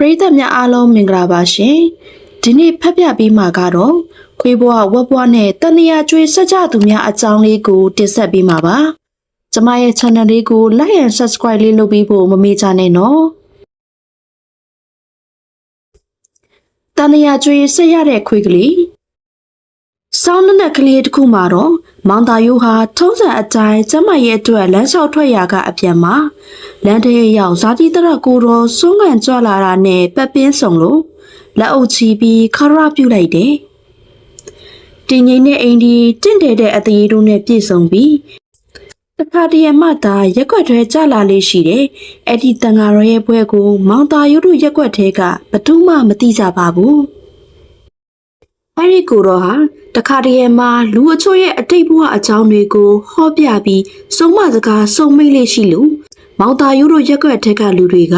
ပရိသတ်များအားလုံးမင်္ဂလာပါရှင်ဒီနေ့ဖတ်ပြပေးမှာကတော့ခွေးဘွားဝက်ဘွားနဲ့တန်လျာကျွေးဆက်ကြသူများအကြောင်းလေးကိုတင်ဆက်ပေးမှာပါကျမရဲ့ channel လေးကို like and subscribe လေးလုပ်ပေးဖို့မမေ့ကြနဲ့နော်တန်လျာကျွေးဆက်ရတဲ့ခွေးကလေးစောင်းနက်ကလေးတစ်ခုမှာတော့မောင်သားယိုးဟာထုံးစံအတိုင်းကျမရဲ့အတွက်လမ်းလျှောက်ထွက်ရာကအပြန်မှာလမ်းထဲရောက်ဇာတိတရကိုတော်စွန့်ကန်ကြွလာတာနဲ့ပတ်ပင်းဆောင်လို့လက်အုပ်ချီပြီးခရပြုတ်လိုက်တယ်။တင်းငိမ့်တဲ့အိမ်ဒီတင့်တယ်တဲ့အသေးတို့နဲ့ပြည့်စုံပြီးတခါတည်းမှသာရက်ွက်ထဲကျလာလေးရှိတယ်။အဲ့ဒီတန်ဃာတော်ရဲ့ဘွဲကိုမောင်သားယိုးတို့ရက်ွက်ထဲကဘသူမှမသိကြပါဘူး။အဲ့ဒီကိုတော်ဟာတခါတည်းမှလူအချို့ရဲ့အတိတ်ဘဝအကြောင်းတွေကိုဟောပြပြီးစုံမစကားစုံမိတ်လေးရှိလို့မောင်သားယိုးတို့ရက်ွက်ထဲကလူတွေက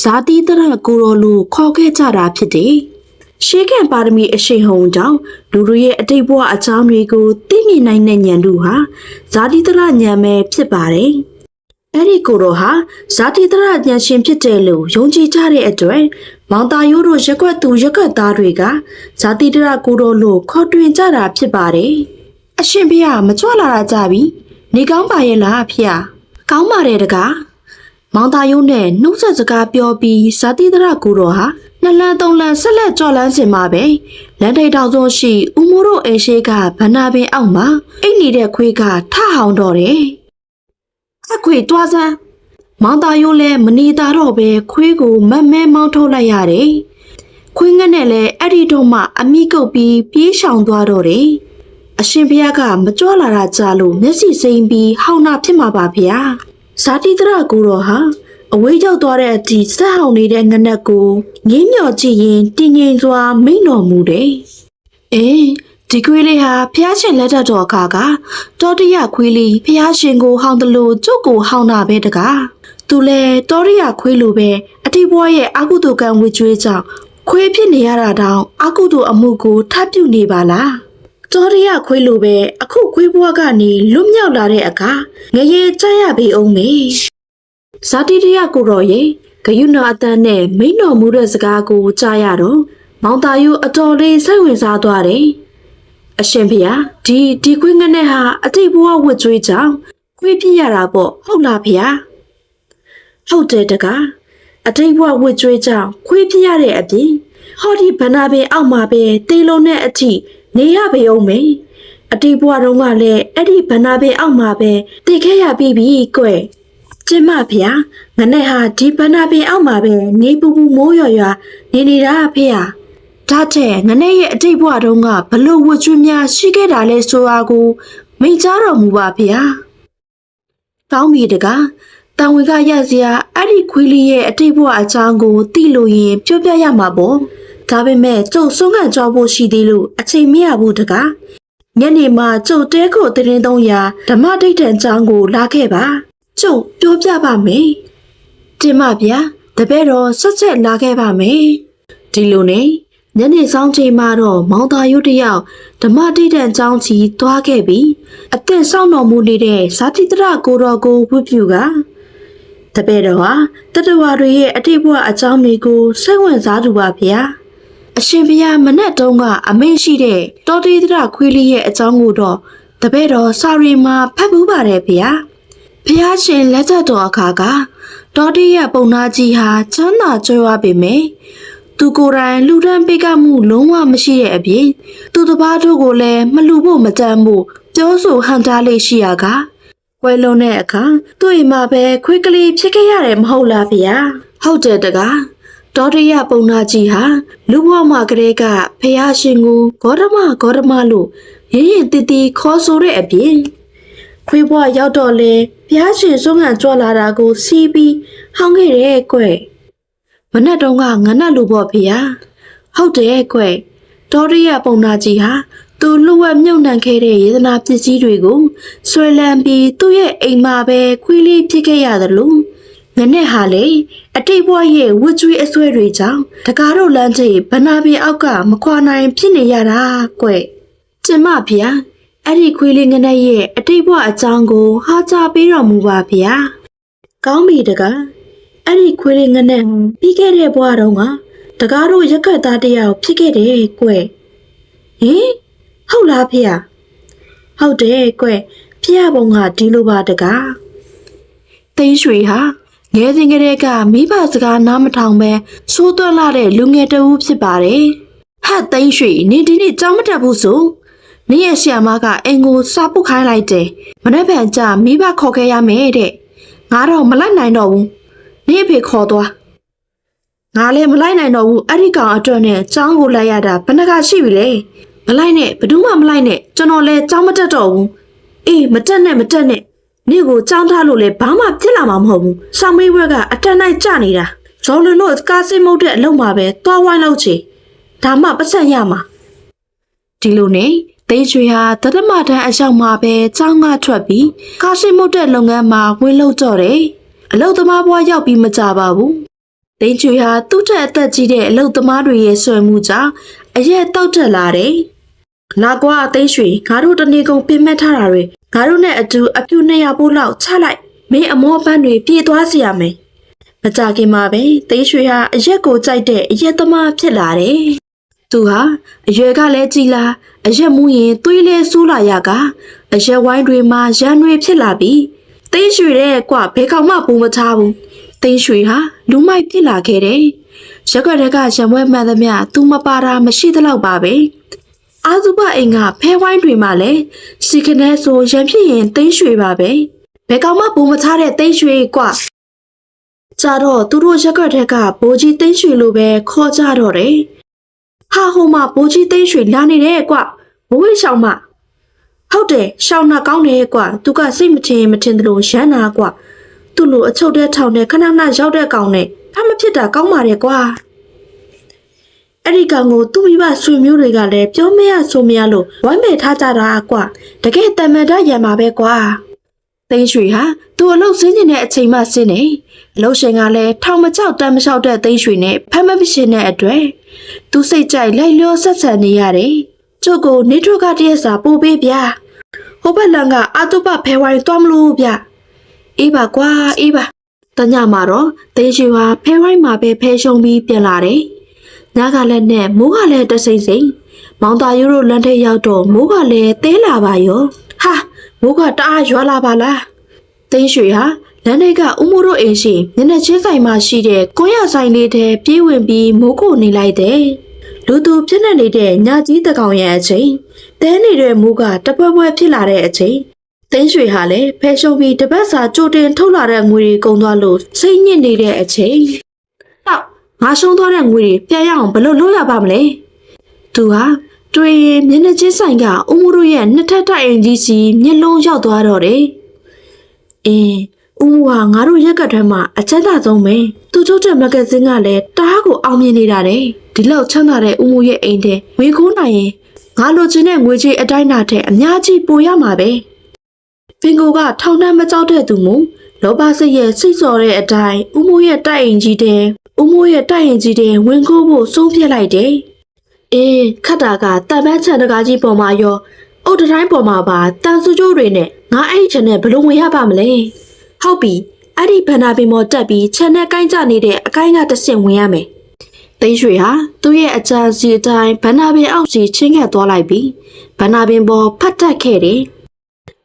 ဇာတိတရကိုတော်လို့ခေါ်ခဲ့ကြတာဖြစ်တယ်။ရှေးကံပါရမီအရှိန်ဟုန်ကြောင့်လူတွေရဲ့အတိတ်ဘဝအကြောင်းတွေကိုသိမြင်နိုင်တဲ့ဉာဏ်တို့ဟာဇာတိတရဉာဏ်ပဲဖြစ်ပါတယ်။အဲ့ဒီကိုတော်ဟာဇာတိတရဉာဏ်ရှင်ဖြစ်တယ်လို့ယုံကြည်ကြတဲ့အတွက်မောင်သားယိုးတို့ရက်ွက်သူရက်ွက်သားတွေကဇာတိတရကိုတော်လို့ခေါ်တွင်ကြတာဖြစ်ပါတယ်။အရှင်ဖေကမကြွလာတာကြပြီ။နေကောင်းပါရဲ့လားဖေ။ကောင်းပါတယ်တကားမောင်သားယိုးနဲ့နှုတ်ဆက်စကားပြောပြီးဇာတိတရကိုတော်ဟာနှစ်လန်းသုံးလန်းဆက်လက်ကြော်လန်းစင်မှာပဲလမ်းထိပ်တောင်ဆုံးရှိဦးမိုးတို့အိမ်ရှိကဗန္နာပင်အောက်မှာအိတ်နေတဲ့ခွေးကထဟောင်တော့တယ်အခွေတွားစမ်းမောင်သားယိုးလည်းမနေတာတော့ပဲခွေးကိုမတ်မဲမောင်းထုတ်လိုက်ရတယ်ခွေးငှက်နဲ့လည်းအဲ့ဒီတော့မှအမိကုတ်ပြီးပြေးရှောင်သွားတော့တယ်အရှင်ဘုရားကမကြွလာတာကြလို့မျက်စိစိမ်းပြီးဟောင်းနာဖြစ်မှာပါဗျာဇာတိတရကိုတော်ဟာအဝေးရောက်သွားတဲ့အထိဆက်ဟောင်နေတဲ့ငနက်ကိုငင်းမြော်ကြည့်ရင်တင်းငိမ်စွာမိန်တော်မူတယ်။ဒီခွေးလေးဟာဖျားရှင်လက်ထက်တော်အခါကတောတရခွေးလေးဖျားရှင်ကိုဟောင်းတယ်လို့ကျုပ်ကိုဟောင်းတာပဲတကား။သူလဲတောတရခွေးလိုပဲအတိဘွားရဲ့အကုသိုလ်ကံဝေကျွေးကြောင့်ခွေးဖြစ်နေရတာတောင်အကုသိုလ်အမှုကိုထပ်ပြုနေပါလား။တောတရခွေးလိုပဲအခုခွေးဘွားကနေလွတ်မြောက်လာတဲ့အခါငရေကြရပေအောင်မေဇာတိတရကိုတော်ရဲ့ဂယုဏအတန်းနဲ့မိန်တော်မူတဲ့စကားကိုကြားရတော့မောင်သားယိုးအတော်လေးစိတ်ဝင်စားသွားတယ်။အရှင်ဖေဟာဒီခွေးငနဲ့ဟာအတိတ်ဘဝဝတ်ကြွေးကြောင့်ခွေးပြရတာပေါ့ဟုတ်လားဖေဟာ။ဟုတ်တယ်တကားအတိတ်ဘဝဝတ်ကြွေးကြောင့်ခွေးပြရတဲ့အပြင်ဟောဒီဗန္နာပင်အောက်မှာပဲတေလုံးနဲ့အထိနေရပေအောင်မေအတိတ်ဘဝတုန်းကလည်းအဲ့ဒီဗန္နာပင်အောက်မှာပဲတည်ခဲ့ရပြီကွယ်ကျမဖေဟာငနဲ့ဟာဒီဗန္နာပင်အောက်မှာပဲနေပူပူမိုးရွာရွာနေနေတာဖေဟာဒါတဲ့ငနဲ့ရဲ့အတိတ်ဘဝတုန်းကဘလို့ဝတ်ကျွေးများရှိခဲ့တာလဲဆိုတာကိုမိန့်ကြားတော်မူပါဖေဟာကောင်းပြီတကားတန်ဝင်ကရစရာအဲ့ဒီခွေးလေးရဲ့အတိတ်ဘဝအကြောင်းကိုသိလို့ရင်ပြောပြရမှာပေါ့ဒါပေမဲ့ကျုပ်ဆုံးခံကြောဖို့ရှိသေးလို့အချိန်မရဘူးတကားညနေမှကျုပ်တဲကိုတရင်300ဓမ္မဒိဋ္ဌံအကြောင်းကိုလာခဲ့ပါကျုပ်ပြောပြပါမယ်တင်ပါဗျာတပည့်တော်ဆက်ချက်လာခဲ့ပါမယ်ဒီလိုနဲ့ညနေဆောင်ချိန်မှာတော့မောင်သားယုတ်တယောက်ဓမ္မဒိဋ္ဌံအကြောင်းကြီးသွားခဲ့ပြီးအသင်ဆောင်တော်မူနေတဲ့ဇာတိတရကိုတော်ကိုဝတ်ပြုကတပည့်တော်ဟာတတဝါတွေရဲ့အတိတ်ဘဝအကြောင်းတွေကိုစိတ်ဝင်စားသူပါဗျာအရှင်ဘုရားမနက်တုန်းကအမိန့်ရှိတဲ့တောတိတရခွေးလေးရဲ့အကြောင်းကိုတော့တပည့်တော်စာရီမှာဖတ်ပူးပါတယ်ဗျာဖျားရှင်လက်ချက်တော်အခါကတောတိရပုံနာကြီးဟာချမ်းသာကြွယ်ဝပေမယ့်သူကိုယ်တိုင်လူဒန်းပိကမှုလုံးဝမရှိတဲ့အပြင်သူတစ်ပါးတို့ကိုလည်းမလူဖို့မတမ်းဖို့ပြောဆိုဟန်တားလေးရှိရကဝဲလုံးတဲ့အခါသူ့အိမ်မှာပဲခွေးကလေးဖြစ်ခဲ့ရတယ်မဟုတ်လားဗျာဟုတ်တယ်တကားတောတိရပုံနာကြီးဟာလူဘဝမှာကလေးကဖျားရှင်ကိုဂေါတမလို့ရရင်တည်တည်ခေါ်ဆိုတဲ့အပြင်ခွေးဘွားရောက်တော့လေဘုရားရှင်ဆုံးခံကြွလာတာကိုစီးပြီးဟောင်းခဲ့တယ်ကွမနက်တုန်းကငနက်လူပေါ့ဖေဟာဟုတ်တယ်ကွတောရိယပုံနာကြီးဟာသူလူဝက်မြုပ်နှံခဲ့တဲ့ယေဒနာပစ္စည်းတွေကိုဆွဲလန်းပြီးသူ့ရဲ့အိမ်မှာပဲခွေးလေးဖြစ်ခဲ့ရတယ်လို့ငနဲ့ဟာလေအတိတ်ဘဝရဲ့ဝတ်ကြွေးအဆွဲတွေကြောင့်တကားတို့လမ်းထိပ်ဗနာပင်အောက်ကမခွာနိုင်ဖြစ်နေရတာကွကျမဖေဟာအဲ့ဒီခွေးလေးငနဲ့ရဲ့အတိတ်ဘဝအကြောင်းကိုဟာကြားပေးတော်မူပါဗျာကောင်းပြီတကား အဲ့ဒီခွေးလေးငနဲ့ပြီးခဲ့တဲ့ဘဝတုန်းကတကားတို့ရက်ကတ်သားတယောက်ဖြစ်ခဲ့တယ်ကွဟင်ဟုတ်လားဖေဟုတ်တယ်ကွဖေဘုံကဒီလိုပါတကားသိန်းရွှေဟာငယ်စဉ်ကတည်းကမိဘစကားနားမထောင်ပဲစိုးသွက်လာတဲ့လူငယ်တဦးဖြစ်ပါတယ်ဟတ်သိန်းရွှေနေဒီနေ့ကြောင်းမတက်ဘူးဆိုနေရဲ့ဆီယမကအိမ်ကိုစာပုတ်ခိုင်းလိုက်တယ်မနေ့ကကြမိဘခေါ်ခဲ့ရမယ်တဲ့ငါတော့မလိုက်နိုင်တော့ဘူးနေအဖေခေါ်သွားငါလည်းမလိုက်နိုင်တော့ဘူးအဲ့ဒီကောင်အတွက်နဲ့ကြောင်းကိုလိုက်ရတာဘယ်နှခါရှိပြီလဲမလိုက်နဲ့ဘယ်သူမှမလိုက်နဲ့ကျွန်တော်လည်းကြောင်းမတက်တော့ဘူးအေးမတက်နဲ့နေကိုကြောင်းထားလို့လည်းဘာမှဖြစ်လာမှာမဟုတ်ဘူးဆောင်းမေးဘွဲကအတက်နိုင်ကြနေတာဇော်လွန်တို့ကားစိတ်မုတ်တဲ့အလုပ်မှာပဲသွားဝိုင်းလို့ချေဒါမှပတ်စံရမှာဒီလိုနဲ့သိန်းရွှေဟာတရမတန်းအရောက်မှာပဲကြောင်းကထွက်ပြီးကားစိတ်မုတ်တဲ့လုပ်ငန်းမှာဝင်လို့ကြော့တယ်အလုပ်သမားဘွားရောက်ပြီးမကြပါဘူးသိန်းရွှေဟာသူ့ထက်အသက်ကြီးတဲ့အလုပ်သမားတွေရဲ့ဆွဲမှုကြောင့်အရက်တောက်တက်လာတယ်လာကွာသိန်းရွှေငါတို့တနေကုန်ပြင်မဲ့ထားတာတွေငါတို့နဲ့အတူအပြူ200ပိုးလောက်ချလိုက်မင်းအမောပန်းတွေပြေးသွားစီရမယ်မကြခင်မှာပဲသိန်းရွှေဟာအရက်ကိုကြိုက်တဲ့အရက်သမားဖြစ်လာတယ်သူဟာအရွယ်ကလည်းကြီးလာအရက်မူရင်သွေးလဲဆူးလာရကအရက်ဝိုင်းတွေမှာရန်တွေဖြစ်လာပြီးသိန်းရွှေတဲ့ကွဘဲကောင်မှပုံမထားဘူးသိန်းရွှေဟာလူမိုက်ဖြစ်လာခဲ့တယ်ရက်ွက်တွေကရံပွဲမှန်သမျှသူမပါတာမရှိသလောက်ပါပဲအာဇုဘအိမ်ကဖဲဝိုင်းတွေမှာလည်းစီခနဲဆိုရံဖြစ်ရင်သိန်းရွှေပါပဲဘယ်ကောင်မှပုံမထားတဲ့သိန်းရွှေကွကြတော့သူတို့ရက်ွက်တွေကဘိုးကြီးသိန်းရွှေလိုပဲခေါ်ကြတော့တယ်ဟာဟိုမှာဘိုးကြီးသိန်းရွှေလာနေတယ်ကွဘိုးဝေးရှောင်းမဟုတ်တယ်ရှောင်းနာကောင်းတယ်ကွသူကစိတ်မထင်သလိုရမ်းနာကွသူ့လိုအချုပ်တဲ့ထောင်နဲ့ခဏရောက်တဲ့ကောင်နဲ့ဖမ်းမဖြစ်တာကောင်းပါတယ်ကွာအဲ့ဒီကောင်ကိုသူ့မိဘဆွေမျိုးတွေကလည်းပြောမရဆိုမရလို့ဝမ်းမဲ့ထားကြတာကွာတကယ်တမန်တော်ရံမှာပဲကွာသိန်းရွှေဟာသူ့အလုပ်ဆင်းနေတဲ့အချိန်မှဆင်းနေအလုပ်ရှင်ကလည်းထောင်မချောက်တမ်းမလျှောက်တဲ့သိန်းရွှေနဲ့ဖမ်းမပရှင်တဲ့အတွက်သူစိတ်ကြိုက်လိုက်လျောဆက်ဆံနေရတယ်ကျုပ်ကိုနေထွက်ကတရက်စာပို့ပေးဗျာဟိုဘက်လန်ကအတုပဖဲဝိုင်းသွားမလို့ဗျအေးပါကွာအေးပါတညမှာတော့သိန်းရွှေဟာဖဲဝိုင်းမှာပဲဖဲရှုံပြီးပြန်လာတယ်ညကလည်းနဲ့မိုးကလည်းတစိမ့်စိမ့်မောင်သားရိုးတို့လမ်းထဲရောက်တော့မိုးကလည်းသေးလာပါရောဟာမိုးကတအားရွာလာပါလားသိန်းရွှေဟာလမ်းထဲကဦးမိုးတို့အိမ်ရှိမျက်နှာချင်းဆိုင်မှာရှိတဲ့ကွန်းရဆိုင်လေးထဲပြေးဝင်ပြီးမိုးကိုနေလိုက်တယ်လူသူပြည့်နေနေတဲ့ညကြီးတကောင်ရဲ့အချိန်တဲနေတဲ့မိုးကတပွဲပွဲဖြစ်လာတဲ့အချိန်သိန်းရွှေဟာလည်းဖဲရှုံပြီးတပတ်စာကြိုတင်ထုတ်လာတဲ့ငွေတွေကုန်သွားလို့စိတ်ညစ်နေတဲ့အချိန်တော့ငါရှုံးသွားတဲ့ငွေတွေပြန်ရအောင်ဘယ်လိုလုပ်ရပါမလဲသူဟာတွေ့မျက်နှာချင်းဆိုင်ကဦးမိုးတို့ရဲ့နှစ်ထပ်တိုက်အိမ်ကြီးစီမျက်လုံးရောက်သွားတော့တယ်ဦးမိုးဟာငါတို့ရက်ကထွန်းမှာအချမ်းသာဆုံးပဲသူချုပ်တဲ့မဂ္ဂဇင်းကလည်းတအားကိုအောင်မြင်နေတာတဲ့ဒီလောက်ချမ်းသာတဲ့ဦးမိုးရဲ့အိမ်ထဲငွေခိုးနိုင်ရင်ငါလိုချင်တဲ့ငွေကြီးအတိုင်းအတာထက်အများကြီးပိုရမှာပဲပင်ကိုကထောင်နှံမကြောက်တဲ့သူမို့လောဘစိတ်ရဲ့စိတ်စော်တဲ့အတိုင်းဦးမိုးရဲ့တိုက်အိမ်ကြီးတဲ့ဝင်ခိုးဖို့ဆုံးဖြတ်လိုက်တယ်ခတ်တာကတန်ပန်းချန်တကားကြီးပေါ်မှာရောအုတ်တိုင်းပေါ်မှာပါတန်စုကျိုးတွေနဲ့ငါအဲ့ချန်နဲ့ဘလို့ဝင်ရပါမလဲဟုတ်ပြီအဲ့ဒီဘန္နာပင်ပေါ်တက်ပြီးခြံနဲ့ကိုင်းကြနေတဲ့အကိုင်းကတဆင့်ဝင်ရမယ်သိန်းရွှေဟာသူ့ရဲ့အကြံစီအတိုင်းဘန္နာပင်အောက်စီချင်းခတ်သွားလိုက်ပြီးဘန္နာပင်ပေါ်ဖတ်တက်ခဲ့တယ်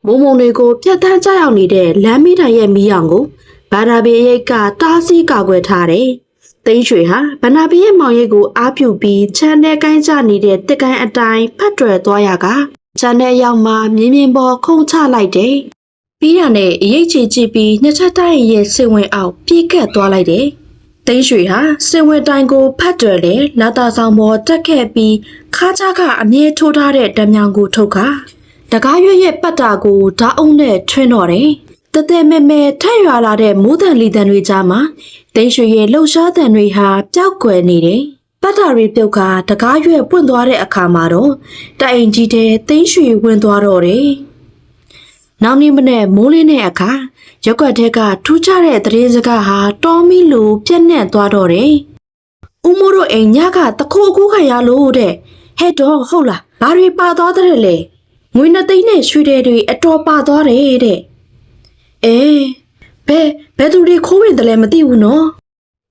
မုံမုံတွေကိုပြတ်တန်းကြရောက်နေတဲ့လမ်းမီးတိုင်ရဲ့မီးရောင်ကိုဘန္နာပင်ရိတ်ကတားဆီးကာကွယ်ထားတယ်သိန်းရွှေဟာဘန္နာပင်ရဲ့မောင်ရိတ်ကိုအားပြုပြီးခြံနဲ့ကိုင်းကြနေတဲ့တစ်ကိုင်းအတိုင်းဖတ်တွယ်သွားရကခြံနဲ့ရောက်မှမြင်းမြင်းပေါ်ခုန်ချလိုက်တယ်ပြီးရနဲ့အရေးချီကြည့်ပြီးနှစ်ထပ်တိုင်းရဲ့စင်ဝင်အောင်ပြေးကပ်သွားလိုက်တယ်။သိန်းရွှေဟာစင်ဝင်တိုင်းကိုဖတ်တွယ်လေလာတာဆောင်ပေါ်တက်ခဲ့ပြီးခါးချကအမြဲထိုးထားတဲ့ဓာမြောင်ကိုထုတ်ခါတကားရွရဲ့ပတ်တာကိုဓာအုံးနဲ့ထွင်းတော့တယ်။တသက်မဲမဲထက်ရွာလာတဲ့မိုးတန်လီတန်တွေကြားမှာသိန်းရွှေရဲ့လှုပ်ရှားတန်တွေဟာပျောက်ကွယ်နေတယ်။ပတ်တာတွေပြုတ်ခါတကားရွပွင့်သွားတဲ့အခါမှာတော့တိုင်ကြီးတဲ့သိန်းရွှေဝင်သွားတော့တယ်။နောက်နေ့မနေ့မိုးလင်းတဲ့အခါရက်ွက်ထက်ကထူးခြားတဲ့သတင်းစကားဟာတော်မီလိုပြက်နှက်သွားတော့တယ်။ဦးမိုးတို့အိမ်ညကတခိုးအကူးခံရလို့တဲ့ဟဲ့တော့ဟုတ်လားဘာတွေပါသွားတဲ့လဲငွေ2သိန်းနဲ့ရွှေတွေအတော်ပါသွားတယ်တဲ့မ ဘယ်သူတွေခိုးဝင်တယ်လဲမသိဘူးနော်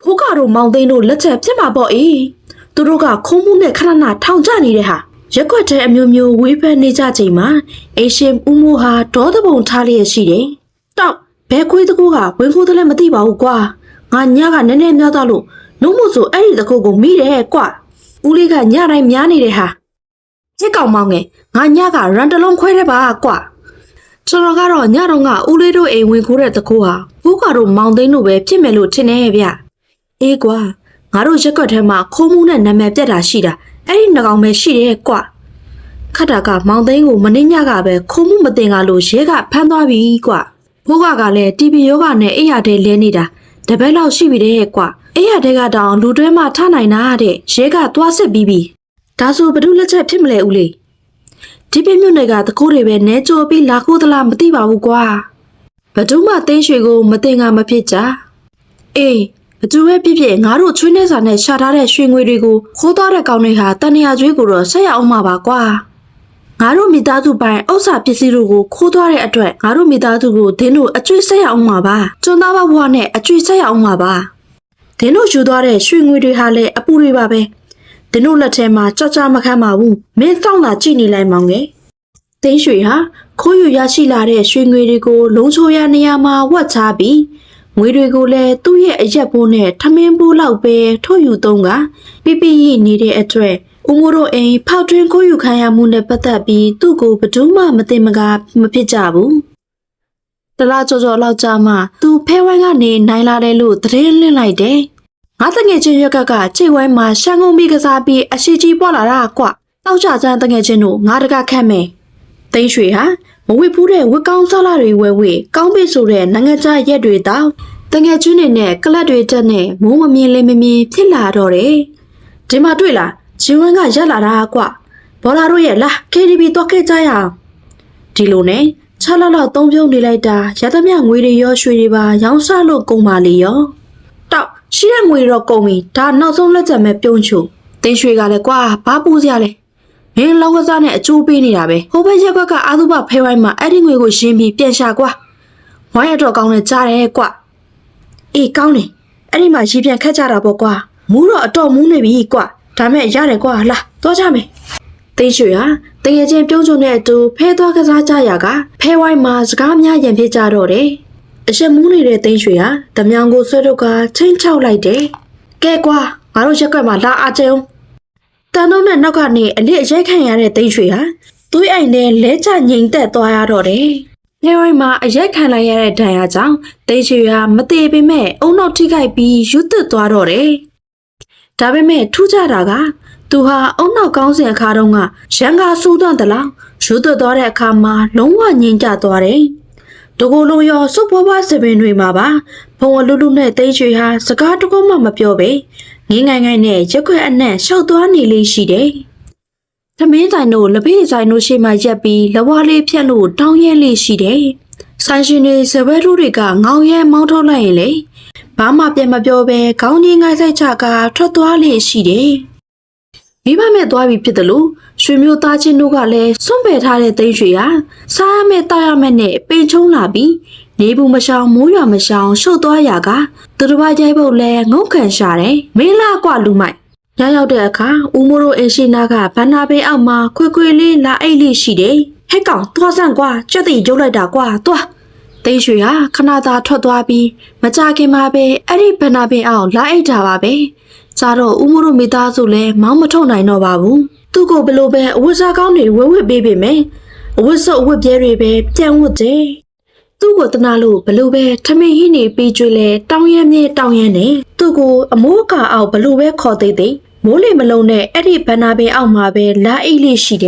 ဖိုးကတော့မောင်သိန်းတို့လက်ချက်ဖြစ်မှာပေါ့အေးသူတို့ကခုံးမှုနဲ့ခဏခဏထောင်ကျနေတဲ့ဟာရက်ွက်တဲ့အမျိုးမျိုးဝေးဖက်နေကြချိန်မှာအိရှင်ဦးမိုးဟာဒေါသပုံထားလျက်ရှိတယ်တောက်ဘဲခွေးတကူကဝင်ခိုးတယ်လည်းမသိပါဘူးကွာငါညကနည်းနည်းများသွားလို့နှုံးမို့ဆိုအဲ့ဒီတကူကိုမိတယ်ကွာဦးလေးကညတိုင်းများနေတဲ့ဟာချစ်ကောင်မောင်ငယ်ငါညကရန်တလုံးခွဲတဲ့ပါကွာကျွန်တော်ကတော့ညတော့ကဦးလေးတို့အိမ်ဝင်ခိုးတဲ့တကူဟာဖိုးကတော့မောင်သိန်းတို့ပဲဖြစ်မယ်လို့ထင်နေဗျအေးကွာငါတို့ရက်ွက်ထဲမှာခိုးမှုနဲ့နာမည်ပြတ်တာရှိတာအဲ့ဒီနှကောင်ပဲရှိတယ်ကွာခတ်တာကမောင်သိန်းကိုမင်းညကပဲခိုးမှုမတင်ကလို့ရဲကဖမ်းသွားပြီကွာဖိုးကလည်းတီဗီယောဂနဲ့အိယာတဲ့လဲနေတာတပတ်လောက်ရှိပြီတဲ့ကွာအိယာတဲ့ကတောင်လူတွဲမှထနိုင်တာတဲ့ရဲကသွားစစ်ပြီးပြီဒါဆိုဘယ်သူလက်ချက်ဖြစ်မလဲဦးလေးဒီပြမြို့နယ်ကတကိုးတွေပဲနဲကြောပြီးလာခိုးသလားမသိပါဘူးကွာဘဒုမသိန်းရွှေကိုမတင်ကမဖြစ်ကြအေးဘသူပဲဖြစ်ဖြစ်ငါတို့ချွေးနေစာနဲ့ရှာထားတဲ့ရွှေငွေတွေကိုခိုးသွားတဲ့ကောင်တွေဟာတန်တရာကျွေးကိုတော့ဆက်ရအောင်မှာပါကွာငါတို့မိသားစုပိုင်ဥစ္စာပစ္စည်းတို့ကိုခိုးသွားတဲ့အတွက်ငါတို့မိသားစုကိုဒင်းတို့အကျွေးဆက်ရအောင်မှာပါကျွန်းသားဘွားနဲ့အကျွေးဆက်ရအောင်မှာပါဒင်းတို့ယူသွားတဲ့ရွှေငွေတွေဟာလည်းအပူတွေပါပဲဒင်းတို့လက်ထဲမှာကြောက်ကြမခမ်းပါဘူးမင်းစောင့်လာကြည့်နေလိုက်မောင်ငယ်သိန်းရွှေဟာခိုးယူရရှိလာတဲ့ရွှေငွေတွေကိုလုံးချိုရနေရာမှာဝတ်ချပြီးငွေတွေကိုလည်းသူ့ရဲ့အရက်ပိုးနဲ့ထမင်းပိုးလောက်ပဲထုတ်ယူသုံးကပြပြရနေတဲ့အတွက်ဦးမိုးတို့အိမ်ဖောက်ထွင်းခိုးယူခံရမှုနဲ့ပတ်သက်ပြီးသူ့ကိုဘယ်သူမှမသိမကမဖြစ်ကြဘူးတလားကြော်ကြော်လောက်ကြာမှသူဖဲဝိုင်းကနေနိုင်လာတယ်လို့သတင်းလင်းလိုက်တယ်ငါတငယ်ချင်းရွက်ကခြေဝိုင်းမှာရှမ်းကုန်းပြီးကစားပြီးအရှိကြီးပွားလာတာကွတောက်ကြစမ်းတငယ်ချင်းတို့ငါတကခတ်မယ်သိန်းရွှေဟာမဝစ်ဖူးတဲ့ဝစ်ကောင်းစားလာတွေဝဲဝဲကောင်းပြီဆိုတဲ့နိုင်ငံခြားရက်တွေတောက်တငယ်ချင်းတွေနဲ့ကလပ်တွေတက်နဲ့မိုးမမြင်လေးမမြင်ဖြစ်လာတော့တယ်ဒီမှာတွေ့လားဂျင်းဝင်းကရက်လာတာကွဘောလာတို့ရဲ့လာ KTV တော့ခဲ့ကြရအောင်ဒီလိုနဲ့6လလောက်သုံးပြုံးနေလိုက်တာရသမျှငွေတွေရောရွှေတွေပါရောင်းစားလို့ကုန်ပါလေရောတောက်ရှိတဲ့ငွေတော့ကုန်ပြီဒါနောက်ဆုံးလက်ချက်မဲ့ပြုံးချိုတင်းရွှေကလည်းကွာဘာပူစရာလဲမင်းလောက်ကစားနဲ့အကျိုးပေးနေတာပဲဟိုဘက်ရက်ကွက်ကအာသုဘဖဲဝိုင်းမှာအဲ့ဒီငွေကိုရှင်းပြီးပြန်ရှာကွာဝိုင်းရတော့ကောင်းနေကြတယ်ကွအေးကောင်းတယ်အဲ့ဒီမှာရီပြန်ခတ်ကြတာပေါ့ကွာမူးတော့အတော်မူးနေပြီကွာဒါမဲ့ရတယ်ကွာလာသွားကြမယ်သိန်းရွှေဟာတကယ်ချင်းပြုံးချုံတဲ့အတူဖဲသွားကစားကြရကဖဲဝိုင်းမှာစကားများရင်ဖြစ်ကြတော့တယ်အရှက်မူးနေတဲ့သိန်းရွှေဟာဓမြောင်ကိုဆွဲတော့ကချင်းချောက်လိုက်တယ်ကဲကွာငါတို့ရက်ကွက်မှာလာအားကျုံတန်တော့နဲ့နောက်ကနေအလစ်အရိုက်ခံရတဲ့သိန်းရွှေဟာသွေးအိမ်နဲ့လဲချငိမ်သက်သွားရတော့တယ်ဖဲဝိုင်းမှာအရိုက်ခံလိုက်ရတဲ့ဒဏ်ရာကြောင့်သိန်းရွှေဟာမသေးပေမဲ့အုံနောက်ထိခိုက်ပြီးယူသွတ်သွားတော့တယ်ဒါပေမဲ့ထူးခြားတာကသူဟာအုံနောက်ကောင်းစဉ်အခါတုန်းကရန်ကာဆူးသွန့်တယ်လို့ယူသွတ်သွားတဲ့အခါမှာလုံးဝငြိမ်ကျသွားတယ်တကူလုံးရောစုပ်ပွားပွားစပင်တွေမှာပါဘုံဝလူလူနဲ့သိန်းရွှေဟာစကားတကုမှမပြောပဲငင်းငိုင်ငိုင်နဲ့ရက်ခွက်အနှံ့ရှောက်သွားနေလေးရှိတယ်။သမင်းဆိုင်တို့လက်ဖေးဆိုင်တို့ရှေ့မှာရက်ပြီးလဝါလေးဖြတ်လို့တောင်းရဲလေးရှိတယ်။ဆိုင်ရှင်တွေစပယ်တို့တွေကငောင်ရဲမောင်းထုတ်လိုက်ရင်လေဘာမှပြန်မပြောပဲခေါင်းကြီးငိုင်းဆိုင်ချကထွက်သွားလေးရှိတယ်။မိဘမဲ့သွားပြီးဖြစ်တယ်လို့ရွှေမျိုးသားချင်းတို့ကလည်းစွန့်ပယ်ထားတဲ့သိန်းရွှေဟာစားရမဲ့တားရမဲ့နဲ့ပင်ချုံလာပြီးနေဘူးမရှောင်မိုးရွာမရှောင်ရှုပ်သွားရကသူတစ်ပါးကြိုက်ဖို့လဲငုံခံရှာတယ်မင်းလာကွာလူမိုက်ညရောက်တဲ့အခါဦးမိုးတို့အင်ရှိနာကဘန္နာပင်အောက်မှာခွေခွေလေးလာအိတ်လေးရှိတယ်ဟဲ့ကောင်သွားစမ်းကွာကြက်တိရုပ်လိုက်တာကွာသွားသိန်းရွှေဟာခဏသာထွက်သွားပြီးမကြခင်မှာပဲအဲ့ဒီဘန္နာပင်အောက်လာအိတ်တာပါပဲကြတော့ဦးမိုးတို့မိသားစုလဲမောင်းမထုတ်နိုင်တော့ပါဘူးသူ့ကိုဘလို့ပဲအဝတ်စားကောင်းတွေဝဲဝဲပေးပေမယ်အဝတ်စုပ်အဝတ်ပြဲတွေပဲပြန်ဝတ်တယ်သူ့ကိုတနာလို့ဘလို့ပဲထမင်းဟင်းနေပြီးကျွေးလဲတောင်းရမ်းမြဲတောင်းရမ်းနေသူ့ကိုအမိုးကာအောက်ဘလို့ပဲခေါ်သေးသေးမိုးလေမလုံးနဲ့အဲ့ဒီဘန္နာပင်အောက်မှာပဲလာအိတ်လေးရှိတယ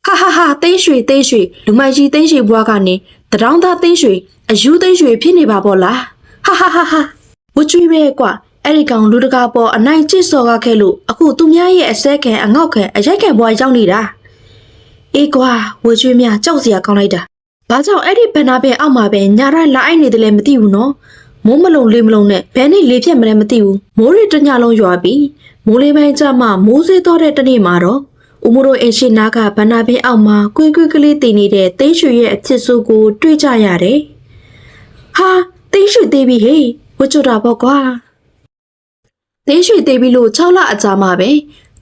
်ဟာဟာဟာသိန်းရွှေလူမိုက်ကြီးသိန်းရွှေဘွားကနေတရောင်းသားသိန်းရွှေအယူသိန်းရွှေဖြစ်နေပါပေါ့လားဟာဟာဟာဟာဝကျွေးပဲကွာအဲ့ဒီကောင်လူတကာပေါ်အနိုင်ကျစ်စော်ကားခဲ့လို့အခုသူများရဲ့အစဲခံအငေါက်ခံအရိုက်ခံဘွားရောက်နေတာအေးကွာဝကျွေးများကြောက်စရာကောင်းလိုက်တာဘာကြောင့်အဲ့ဒီဘန္နာပင်အောက်မှာပဲညာတိုင်းလာအိုက်နေတယ်လဲမသိဘူးနော်မိုးမလုံလေးမလုံနဲ့ဘယ်နဲ့လေဖြတ်မလဲမသိဘူးမိုးရီတညလုံးရွာပြီးမိုးလေးပိုင်းကျမှမိုးစေးတော့တဲ့တနေ့မှာတော့ဦးမိုးတို့အင်ရှင်နာကဘန္နာပင်အောက်မှာကွေးကွေးကလေးတည်နေတဲ့သိန်းရွှေရဲ့အချစ်စိုးကိုတွေ့ကြရတယ်ဟာ တင်းရွှေသေးပြီဟေ့ဝတ်ကြတာပေါ့ကွာတင်းရွှေသေးပြီလို့6လအကြာမှပဲ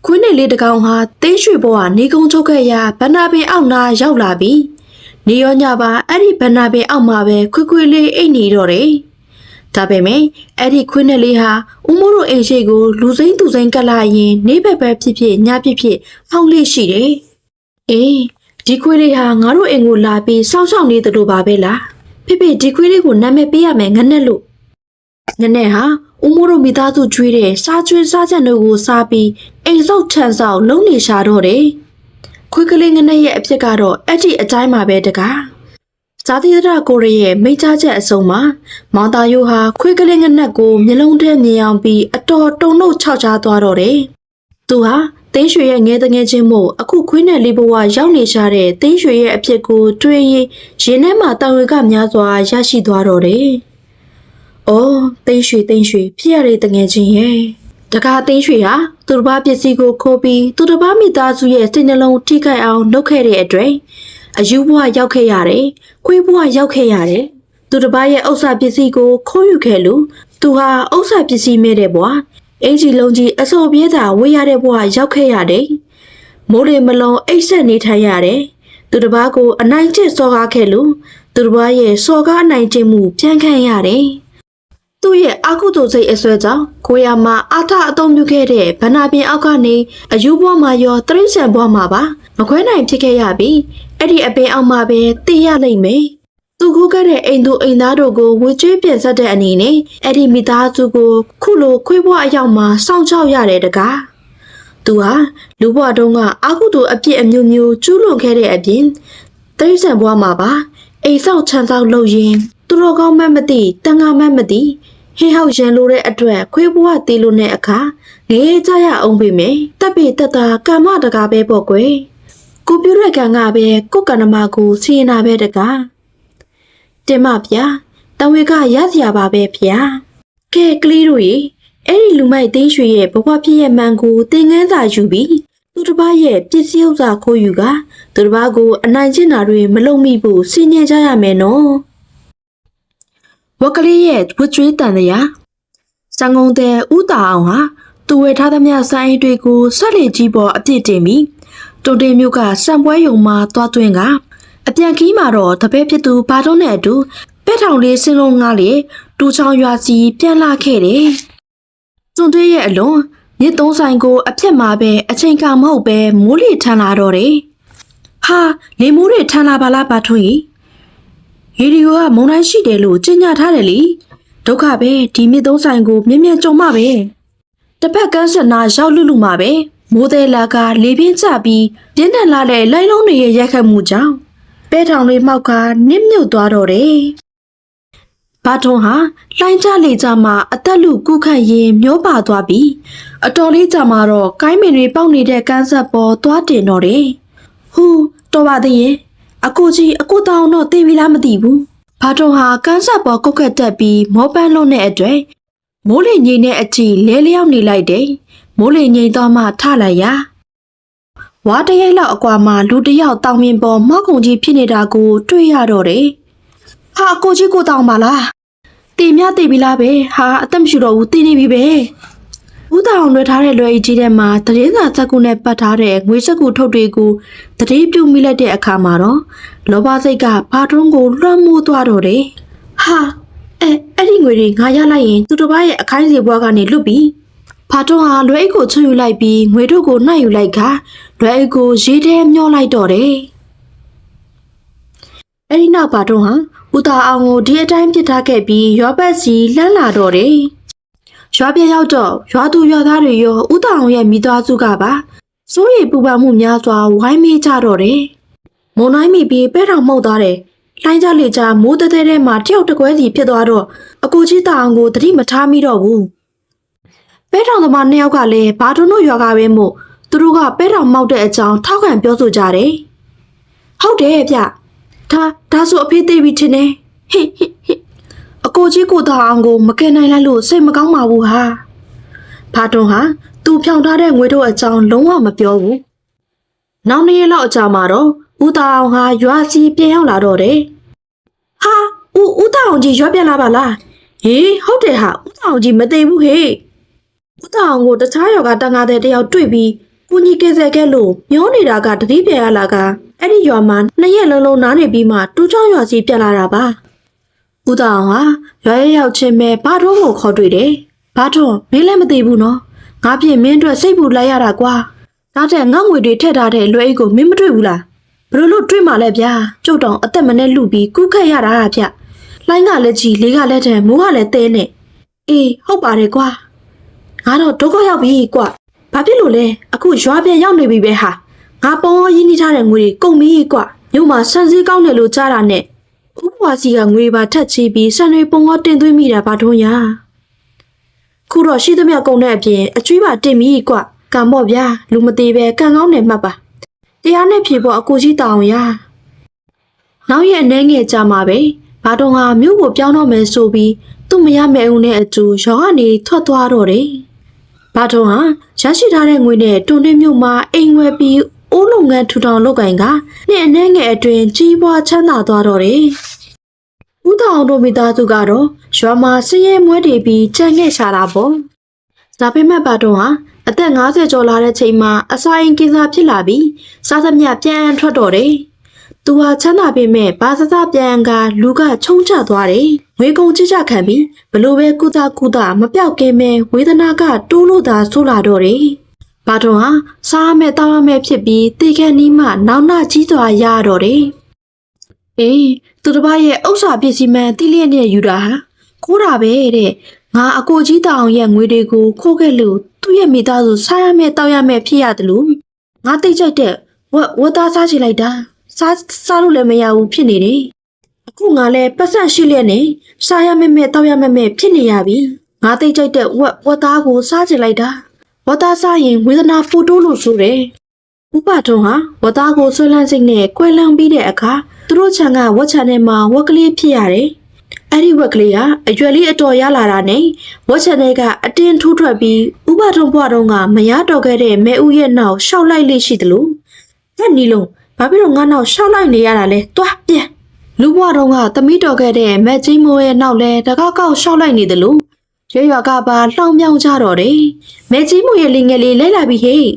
ခွင်းနယ်လေးတစ်ကောင်ဟာတင်းရွှေဘွားနေကုန်းချုပ်ခဲ့ရဗန္နာပင်အောက်နာရောက်လာပြီနေရောညပါအဲ့ဒီဗန္နာပင်အောက်မှာပဲခွေလေးအိတ်နေတော့တယ်ဒါပေမဲ့အဲ့ဒီခွင်းနယ်လေးဟာဦးမိုးတို့အိမ်ရှိကိုလူစိမ့်သူစိမ့်ကလာရင်နေဘက်ပဲဖြစ်ဖြစ်ညဖြစ်ဖြစ်ဟောင်းလေးရှိတယ်အေးဒီခွေးလေးဟာငါတို့အိမ်ကိုလာပြီးစောင့်ရှောက်နေတယ်လို့ပါပဲလားဖေဖေဒီခွေးလေးကိုနာမည်ပေးရမယ်ငနဲ့လို့ငနဲ့ဟာဦးမိုးတို့မိသားစုကျွေးတဲ့စားကျွေးစားချက်တို့ကိုစားပြီးအိမ်ဆောက်ထန်ဆောက်လုံးနေရှာတော့တယ်ခွေးကလေးငနဲ့ရဲ့အဖြစ်ကတော့အဲ့ဒီအတိုင်းမှာပဲတကားဇာတိရကိုရရဲ့မိကြားချက်အစုံမှာမောင်တာယိုဟာခွေးကလေးငနဲ့ကိုမျက်လုံးထဲမြင်အောင်ပြီးအတော်တုန်လို့ခြောက်ချားသွားတော့တယ်သူဟာတင်းရွှေရဲ့ငယ်တငယ်ချင်းမို့အခုခွေးနဲ့လေးဘဝရောက်နေရှာတဲ့တင်းရွှေရဲ့အဖြစ်ကိုတွေးရင်ရင်ထဲမှာတန်ဝေကများစွာရရှိသွားတော့တယ်။အော်တင်းရွှေဖြစ်ရတဲ့တငယ်ချင်းရဲ့တကားတင်းရွှေဟာသူတစ်ပါးပစ္စည်းကိုခိုးပြီးသူတစ်ပါးမိသားစုရဲ့စိတ်နှလုံးထိခိုက်အောင်လုပ်ခဲ့တဲ့အတွက်အယူဘဝရောက်ခဲ့ရတယ်။ခွေးဘဝရောက်ခဲ့ရတယ်။သူတစ်ပါးရဲ့ဥစ္စာပစ္စည်းကိုခိုးယူခဲ့လို့သူဟာဥစ္စာပစ္စည်းမဲ့တဲ့ဘဝအင်ကြီးလုံးကြီးအစောပြေးတာဝေးရတဲ့ဘဝရောက်ခဲ့ရတယ်။မိုးလေမလုံးအိတ်ဆက်နေထိုင်ရတယ်။သူတစ်ပါးကိုအနိုင်ကျင့်စော်ကားခဲ့လို့သူတစ်ပါးရဲ့စော်ကားအနိုင်ကျင့်မှုပြန်ခံရတယ်။သူ့ရဲ့အကုသိုလ်စိတ်အစွဲကြောင့်ကိုရမအာထအုံပြုခဲ့တဲ့ဗနာပင်အောက်ကနေအယူဘွားမှာရောတရိษံဘွားမှာပါမခွဲနိုင်ဖြစ်ခဲ့ရပြီးအဲ့ဒီအပင်အောက်မှာပဲတည်ရလိမ့်မယ်။သူကူးခဲ့တဲ့အိမ်သူအိမ်သားတို့ကိုဝေကျွေးပြန်ဆက်တဲ့အနေနဲ့အဲ့ဒီမိသားစုကိုခုလိုခွေးဘွားအရောက်မှာစောင့်ချောက်ရတယ်တကားသူဟာလူဘွားတုံးကအကုသိုလ်အပြစ်အမျိုးမျိုးကျူးလွန်ခဲ့တဲ့အပြင်တိရစ္ဆာန်ဘွားမှာပါအိမ်ဆောက်ချမ်းဆောက်လုပ်ရင်သူတော်ကောင်းမှမသိတန်ခါမှမသိဟင်းဟောက်ရန်လိုတဲ့အတွက်ခွေးဘွားတီးလို့တဲ့အခါငဲကြရအောင်ပြီမယ်တပ်ပေတတာကာမတကားပဲပေါ့ကွယ်ကိုပြုရကံကပဲကိုကဏ္ဍမကိုစီရင်တာပဲတကားတင်မဗျာတဝေကရစရာပါပဲဗျာကဲကလေးတို့ရေအဲ့ဒီလူမိုက်သိန်းရွှေရဲ့ဘဝဖြစ်ရဲ့မှန်ကိုသင်ခန်းစာယူပြီးသူတစ်ပါးရဲ့ပစ္စည်းဥစ္စာခိုးယူကသူတစ်ပါးကိုအနိုင်ကျင့်တာတွေမလုပ်မိဘူးစီညံကြရမယ်နော်ဝက်ကလေးရဲ့ဝတ်ကြွေးတန်တရားစံကုန်တဲ့ဥတာအောင်ဟာသူဝယ်ထားသမျှစိုင်းတွေကိုဆက်လေကြီးပေါ်အပြစ်တင်ပြီးတုံတင်မျိုးကစံပွဲယုံမှာတွားသွင်းကအပြန်ခီးမှာတော့တပည့်ဖြစ်သူဘာတုံးနဲ့အတူပဲထောင်လေးစင်းလုံးငါးလေတူချောင်းရွာစီပြန်လာခဲ့တယ်။တွန်တွေးရဲ့အလွန်မြစ်သုံးဆိုင်ကိုအဖြက်မှာပဲအချိန်ကမဟုတ်ပဲမိုးလေထန်လာတော့တယ်။ဟာလေမိုးတွေထန်လာပါလားပါထွန်းကြီး။ရေဒီယိုကမုံတိုင်းရှိတယ်လို့ကြေညာထားတယ်လေ။ဒုက္ခပဲဒီမြစ်သုံးဆိုင်ကိုမြင်ကြုံမှပဲ။တစ်ဖက်ကန်းစနာရောက်လူမှာပဲမိုးသေးလာကလေပြင်းကျပြီးပြင်းထန်လာတဲ့လိုင်းလုံးတွေရဲ့ရိုက်ခတ်မှုကြောင့်ပဲထောင်လေးမှောက်ကနစ်မြုပ်သွားတော့တယ်။ဘာထွန်းဟာလှိုင်းကြလေကြမှာအသက်လူကုခတ်ရင်မျောပါသွားပြီးအတော်လေးကြာမှာတော့ကိုင်းမင်တွေပေါက်နေတဲ့ကန်းဆက်ပေါ်သွားတင်တော့တယ်။ဟူတော်ပါသေးရဲ့အကိုကြီးအကိုတောင်တော့သိပြီလားမသိဘူး။ဘာထွန်းဟာကန်းဆက်ပေါ်ကုတ်ခတ်တက်ပြီးမောပန်းလုံးနဲ့အတွေ့မိုးလေငိမ့်တဲ့အထိလဲလျောက်နေလိုက်တယ်။မိုးလေငိမ့်တော့မှထလိုက်ရဝါတရိုက်လောက်အကွာမှာလူတယောက်တောင်မြင်ပေါ်မောက်ကုံကြီးဖြစ်နေတာကိုတွေ့ရတော့တယ်။ဟာကိုကြီးကိုတောင်ပါလား။တင်မြသိပြီလားပဲ။ဟာအသက်မရှိတော့ဘူးတင်နေပြီပဲ။ဦးတောင်လွှဲထားတဲ့လွယ်ကြီးထဲမှာတရင်စာစက်ကူနဲ့ပတ်ထားတဲ့ငွေစက်ကူထုတ်တွေကိုတတိပြုတ်မိလိုက်တဲ့အခါမှာတော့လောဘစိတ်ကဘာထုံးကိုလွှမ်းမိုးသွားတော့တယ်။ဟာအဲ့ဒီငွေတွေငါရလိုက်ရင်သူတစ်ပါးရဲ့အခိုင်းစီဘွားကနေလွတ်ပြီ။ဖာထွန်းဟာလွယ်အိတ်ကိုချွတ်ယူလိုက်ပြီးငွေတို့ကိုနှိုက်ယူလိုက်ကလွယ်အိတ်ကိုရေထဲမျောလိုက်တော့တယ်။အဲ့ဒီနောက်ဖာထွန်းဟာဦးသားအောင်ကိုဒီအတိုင်းပြစ်ထားခဲ့ပြီးရွာပတ်စီလှမ်းလာတော့တယ်။ရွာပြရောက်တော့ရွာသူရွာသားတွေရောဦးသားအောင်ရဲ့မိသားစုကပါစိုးရိမ်ပူပန်မှုများစွာဝိုင်းမေးကြတော့တယ်။မုံတိုင်းမိပြီးပဲထောင်မှုတ်သွားတယ်။လှိုင်းကြလေကြမိုးတဲတဲထဲမှာတယောက်တကွဲစီဖြစ်သွားတော့အကိုကြီးတောင်ကိုတတိမထားမိတော့ဘူး။ပဲထောင်သမားနှစ်ယောက်ကလည်းဘာတွန်းတို့ရွာကပဲမို့သူတို့ကပဲထောင်မောက်တဲ့အကြောင်းထောက်ခံပြောဆိုကြတယ်။ဟုတ်တယ်ဗျ။ဒါဆိုအဖေသေးပြီထင်တယ်။ဟိအကိုကြီးကိုတောင်ကိုမကယ်နိုင်လိုက်လို့စိတ်မကောင်းပါဘူးဟာ။ဘာတွန်းဟာသူဖြောင်ထားတဲ့ငွေတို့အကြောင်းလုံးဝမပြောဘူး။နောက်နေ့လောက်အကြာမှာတော့ဦးတောင်ဟာရွာစီပြန်ရောက်လာတော့တယ်။ဟာ ဦးတောင်ကြီးရွက်ပြန်လာပါလားဟေးဟုတ်တယ်ဟာဦးတောင်ကြီးမသိဘူးဟေးဦးတောင်ကိုတခြားယောဂတန်ခါတဲ့တယောက်တွေ့ပြီးကိုကြီးကဲဆဲခဲ့လို့မျောနေတာကတတိပြန်ရလာကအဲ့ဒီရွာမှာ2ရက်လုံးနားနေပြီးမှတူချောင်းရွာစီပြန်လာတာပါဦးတောင်ဟာရွာရဲ့ရောက်ချင်းပဲဘာထုံးကိုခေါ်တွေ့တယ်ဘာထုံးမင်းလည်းမသိဘူးနော်ငါပြင်မင်းအတွက်စိတ်ပူလိုက်ရတာကွာနောက်တဲ့ငေါ့ငွေတွေထည့်ထားတဲ့လွယ်အိတ်ကိုမင်းမတွေ့ဘူးလားဘယ်လိုတွေ့မှလဲဗျာကျုပ်တောင်အသက်မနဲ့လူပြီးကုခက်ရတာဗျလိုင်းကလည်းကြီးလေးကလည်းတဲ့မိုးကလည်းတဲနဲ့အေးဟုတ်ပါတယ်ကွာငါတော့ဒုက္ခရောက်ပြီကွာဘာဖြစ်လို့လဲအခုရွာပြန်ရောက်နေပြီပဲဟာငါပေါ်ရင်းနှီးထားတဲ့ငွေတွေကုန်ပြီကွာမြို့မှာဆန်စည်းကောင်းတယ်လို့ကြားတာနဲ့ဥပဝါစီကငွေပါထက်ချီပြီးဆန်တွေပုံတော့တင်သွင်းမိတာဘာထုံးရခုတော့ရှိသမျှကုန်တဲ့အပြင်အကျွေးပါတင်ပြီကွာကံပေါ့ဗျာလူမသေးပဲကံကောင်းတယ်မှတ်ပါတရားနဲ့ဖြေဖို့အကူကြီးတောင်းရနောက်ရက်အနေငယ်ကြာမှာပဲဘာတုံးဟာမြို့ကိုပြောင်းတော့မယ်ဆိုပြီးသူ့မရမယ်ဦးနဲ့အတူရောကနေထွက်သွားတော့တယ်ဘာတုံးဟာရရှိထားတဲ့ငွေနဲ့တွန်တွင်းမြို့မှာအိမ်ဝယ်ပြီးအိုးလုပ်ငန်းထူထောင်လုပ်ကင်ကနှစ်အနေငယ်အတွင်းကြီးပွားချမ်းသာသွားတော့တယ်ဦးတောင်တို့မိသားစုကတော့ရွာမှာစည်ရဲမွဲတွေပြီးကြံ့ခဲ့ရှာတာပေါ့ဒါပေမဲ့ဘာတုံးဟာအသက်50ကျော်လာတဲ့ချိန်မှာအစာအိမ်ကိစ္စဖြစ်လာပြီးစားသမျှပြန်ထွက်တော့တယ်။သူဟာချမ်းသာပေမဲ့ဘာစစပြန်ကလူကချုံချသွားတယ်။ငွေကုန်ကြကြခံပြီးဘလို့ပဲကုသမပြောက်ကင်းမဲ့ဝေဒနာကတိုးလို့သာဆိုးလာတော့တယ်။ဘာတော့ဟာစားမဲ့တောင်းရမဲ့ဖြစ်ပြီးတေခက်နီးမှနောက်နှကြီးစွာရတော့တယ်။အေးသူတစ်ပါးရဲ့ဥစ္စာပစ္စည်းမှန်တိလျက်နဲ့ယူတာဟာခိုးတာပဲတဲ့။ငါအကိုကြီးတောင်ရဲ့ငွေတွေကိုခိုးခဲ့လို့သူ့ရဲ့မိသားစုစားရမဲ့တောက်ရမဲ့ဖြစ်ရတယ်လို့ငါသိကြတဲ့ဝတ်သားစားချလိုက်တာစားလို့လည်းမရဘူးဖြစ်နေတယ်အခုငါလည်းပတ်စံရှိလျက်နဲ့စားရမဲ့တောက်ရမဲ့ဖြစ်နေရပြီငါသိကြတဲ့ဝတ်သားကိုစားချလိုက်တာဝတ်သားစားရင်ဝေဒနာပိုတိုးလို့ဆိုတယ်ဥပထုံးဟာဝတ်သားကိုဆွဲလန်းစိတ်နဲ့ကွဲလန်းပြီးတဲ့အခါသူတို့ခြံကဝတ်ချံထဲမှာဝက်ကလေးဖြစ်ရတယ်အဲ့ဒီဝက်ကလေးဟာအရွယ်လေးအတော်ရလာတာနဲ့ဝက်ချန်ထဲကအတင်းထိုးထွက်ပြီးဥပထုံဘွားတော်ကမရတော့ခဲ့တဲ့မဲဦးရဲ့နောက်ရှောက်လိုက်လေးရှိတယ်လို့အဲ့နီလုံးဘာဖြစ်လို့ငါနောက်ရှောက်လိုက်နေရတာလဲတွားပြန်လူဘွားတော်ကသမီးတော်ခဲ့တဲ့မဲကြီးမိုးရဲ့နောက်လဲတကောက်ကောက်ရှောက်လိုက်နေတယ်လို့ရွာကပါလှောင်မြောင်ကြတော့တယ်မဲကြီးမိုးရဲ့လင်ငယ်လေးလဲလာပြီးဟေး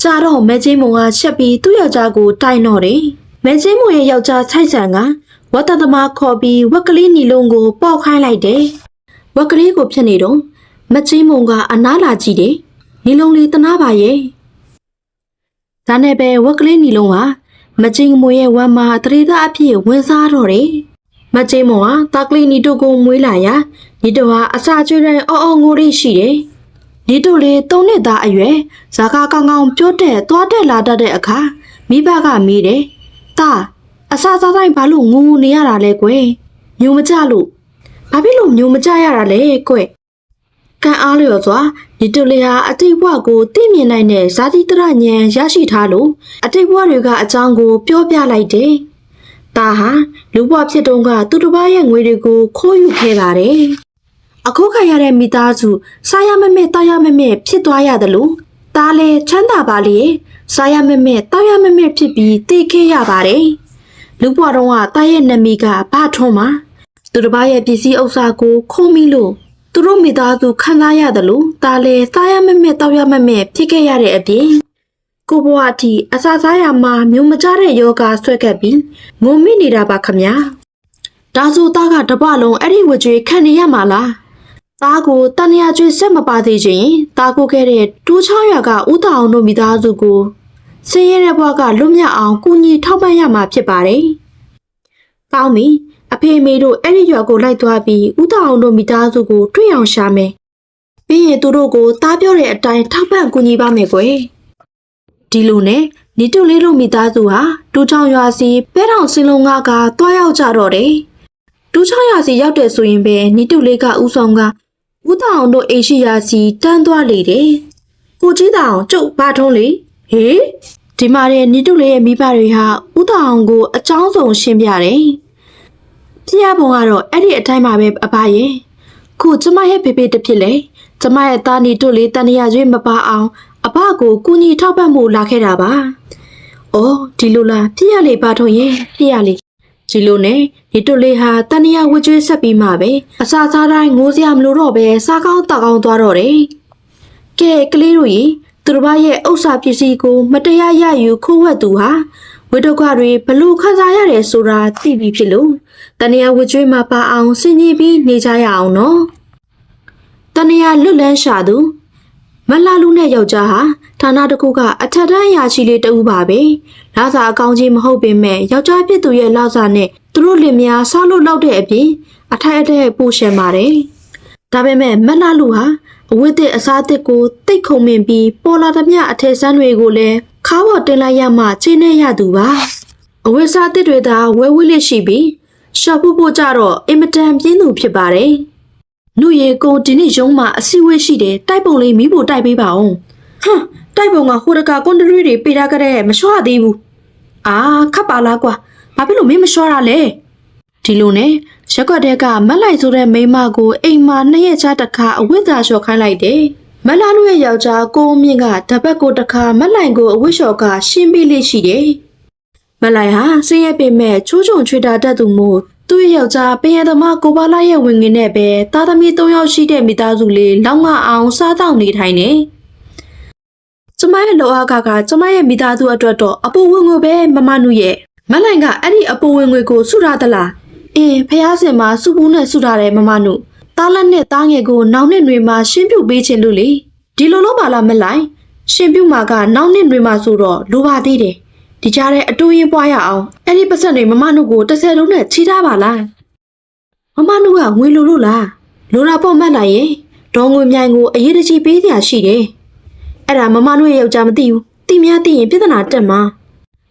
ကြာတော့မဲကြီးမိုးကချက်ပြီးသူ့ယောက်ျားကိုတိုင်တော့တယ်မဲကြီးမိုးရဲ့ယောက်ျားဆိုင်ဆန်ကဝတ်တသမားခေါ်ပြီးဝက်ကလေးနီလုံးကိုပေါက်ခိုင်းလိုက်တယ်။ဝက်ကလေးကိုဖြစ်နေတော့မချင်းမုံကအနားလာကြည့်တယ်။နီလုံးလေးတနာပါရဲ့။ဒါနဲ့ပဲဝက်ကလေးနီလုံးဟာမချင်းမွေရဲ့ဝမ်းမှာတရေသားအဖြစ်ဝင်စားတော့တယ်။မချင်းမုံဟာတာကလေးနီတို့ကိုမွေးလာရာနီတို့ဟာအစာကျွေးတဲ့အော်ငိုလေးရှိတယ်။နီတို့လေး3နှစ်သားအရွယ်ဇာကာကောင်းကောင်းပြောတဲ့သွားတက်လာတတ်တဲ့အခါမိဘကမေးတယ်။တာအစာစားတိုင်းဘာလို့ငူနေရတာလဲကွယ်မျိုးမကြလို့ဘာဖြစ်လို့မျိုးမကြရတာလဲကွယ်ကံအားလျော်စွာဒီတူလေးဟာအတိတ်ဘဝကိုသိမြင်နိုင်တဲ့ဇာတိတရဉာဏ်ရရှိထားလို့အတိတ်ဘဝတွေကအကြောင်းကိုပြောပြလိုက်တယ်။ဒါဟာလူဘဝဖြစ်တုန်းကသူတစ်ပါးရဲ့ငွေတွေကိုခိုးယူခဲ့ပါတယ်။အခုခါရတဲ့မိသားစုစားရမဲ့တောက်ရမဲ့ဖြစ်သွားရတယ်လို့ဒါလဲချမ်းသာပါလေစားရမဲ့တောက်ရမဲ့ဖြစ်ပြီးသိခဲ့ရပါတယ်။လူဘွားတော်ကတားရဲ့နမီကဘာထုံးမှာသူတစ်ပါးရဲ့ပစ္စည်းဥစ္စာကိုခိုးမိလို့သူတို့မိသားစုခံစားရတယ်လို့ဒါလဲစားရမဲ့တောက်ရမဲ့ဖြစ်ခဲ့ရတဲ့အပြင်ကိုဘွားအထိအစာစားရမှာမျိုးမကြတဲ့ယောဂဆွဲခဲ့ပြီးငုံမိနေတာပါခမညာဒါဆိုသားကတပလုံးအဲ့ဒီဝကြွေခံနေရမှာလားသားကိုတန်ရာကျွေးဆက်မပါသေးခြင်းသားကိုခဲ့တဲ့တူးချောင်းရွာကဦးတောင်တို့မိသားစုကိုဆင်းရဲတဲ့ဘဝကလွတ်မြောက်အောင်ကူညီထောက်ပံ့ရမှာဖြစ်ပါတယ်။ကောင်းပြီအဖေမေတို့အဲ့ဒီရွာကိုလိုက်သွားပြီးဦးတောင်တို့မိသားစုကိုတွေ့အောင်ရှာမယ်။ပြီးရင်သူတို့ကိုတားပြောတဲ့အတိုင်းထောက်ပံ့ကူညီပါမယ်ကွယ်။ဒီလိုနဲ့နီတုလေးတို့မိသားစုဟာတူချောင်းရွာစီပဲထောင်စင်လုံးကတွားရောက်ကြတော့တယ်။တူချောင်းရွာစီရောက်တဲ့ဆိုရင်ပဲနီတုလေးကဥဆောင်ကဦးတောင်တို့အိရှိရာစီတန်းသွားလေတယ်။ကိုကြီးတောင်ကျုပ်ဘာထုံးလေဟေးဒီမှာတဲ့နီတုလေးရဲ့မိဘတွေဟာဦးတောင်ကိုအကြောင်းစုံရှင်းပြတယ်။ပြရပုံကတော့အဲ့ဒီအတိုင်းပါပဲအဘရဲ့။ခုကျမရဲ့ဖေဖေတဖြစ်လေကျမရဲ့သားနီတုလေးတန်ရရွေးမပါအောင်အဘကိုကူညီထောက်ပံ့မှုလာခဲ့တာပါ။အော်ဒီလိုလားပြရလေဘာထုံရဲ့ပြရလေ ဒီလိုနဲ့ဒီတို့လေးဟာတန်ရာဝကျွေးဆက်ပြီးမှပဲအစာစားတိုင်းငိုးစရာမလိုတော့ပဲစားကောင်းတောက်ကောင်းသွားတော့တယ်။ကဲကလေးတို့ရေသူတို့ဘာရဲ့ဥစ္စာပစ္စည်းကိုမတရားရယူခိုးဝှက်သူဟာဝိဒုက္ခတွေဘလို့ခံစားရတယ်ဆိုတာသိပြီးဖြစ်လို့တန်ရာဝကျွေးမှာပါအောင်စဉ်းကြီးပြီးနေကြရအောင်နော်။တန်ရာလွတ်လန်းရှာသူမလာလူနဲ့ယောက်ျားဟာဌာနတစ်ခုကအထက်တန်းအရာရှိလေးတဦးပါပဲ။လာစာအကောင်းကြီးမဟုတ်ပေမဲ့ယောက်ျားဖြစ်သူရဲ့လာစာနဲ့သူတို့လင်မယားဆောက်လို့လောက်တဲ့အပြင်အထိုက်အတဲ့ပို့ရှင်းပါတယ်။ဒါပေမဲ့မလာလူဟာအဝတ်တဲ့အစားအသစ်ကိုတိတ်ခုံမင်ပြီးပေါ်လာသမျှအထည်ဆန်းတွေကိုလည်းခါးပေါ်တင်လိုက်ရမှချင်းနေရသူပါ။အဝတ်စားအသစ်တွေသာဝဲဝဲလေးရှိပြီးရှော့ဖို့ဖို့ကြတော့အင်မတန်ပြင်းသူဖြစ်ပါတယ်။နှုတ်ရည်ကိုဒီနေ့ရုံးမှာအစည်းအဝေးရှိတယ်တိုက်ပုံလေးမိဖို့တိုက်ပေးပါအောင်ဟမ်တိုက်ပုံကဟိုတကကွန်ထရီတွေပေးထားကြတဲ့မလျှော့သေးဘူးအာခပ်ပါလားကွာဘာဖြစ်လို့မင်းမလျှော့ရလဲဒီလိုနဲ့ရက်ွက်တဲ့ကမက်လိုက်ဆိုတဲ့မိန်းမကိုအိမ်မှာနှစ်ရက်ချတစ်ခါအဝတ်သာလျှော့ခိုင်းလိုက်တယ်မက်လာလူရဲ့ယောက်ျားကိုမြင့်ကတပတ်ကိုတစ်ခါမက်လိုက်ကိုအဝတ်လျှော့ကရှင်းပေးလေးရှိတယ်မက်လိုက်ဟာစင်းရဲပေမဲ့ချိုးချုံချွေတာတတ်သူမို့သူ့ရဲ့ယောက်ျားပင်ရသမားကိုပါလာရဲ့ဝင်ငင်နဲ့ပဲသားသမီး၃ယောက်ရှိတဲ့မိသားစုလေးလောက်ငအောင်စားတောင်းနေထိုင်နေကျမရဲ့လောအားကကျမရဲ့မိသားစုအတွက်တော့အပူဝင်ငွေပဲမမနုရဲ့မလိုက်ကအဲ့ဒီအပူဝင်ငွေကိုစုရသလားဖះစင်မှာစုပူးနဲ့စုထားတယ်မမနုတားလက်နဲ့တားငယ်ကိုနောင်နှစ်တွေမှာရှင်းပြုတ်ပေးခြင်းလို့လေဒီလိုလုပ်ပါလားမလိုက်ရှင်းပြုတ်မှာကနောင်နှစ်တွေမှာဆိုတော့လိုပါသေးတယ်ဒီကြားထဲအတူရင်ပွားရအောင်အဲ့ဒီပတ်စံတွေမမနုကို30လုံးနဲ့ချီးထားပါလားမမနုကငွေလိုလို့လားလိုတာပေါ့မှတ်လိုက်ရင်ဒေါ်ငွေမြိုင်ကိုအရေးတကြီးပေးစရာရှိတယ်အဲ့ဒါမမနုရဲ့ယောက်ျားမသိဘူးတိများသိရင်ပြဿနာတက်မှာ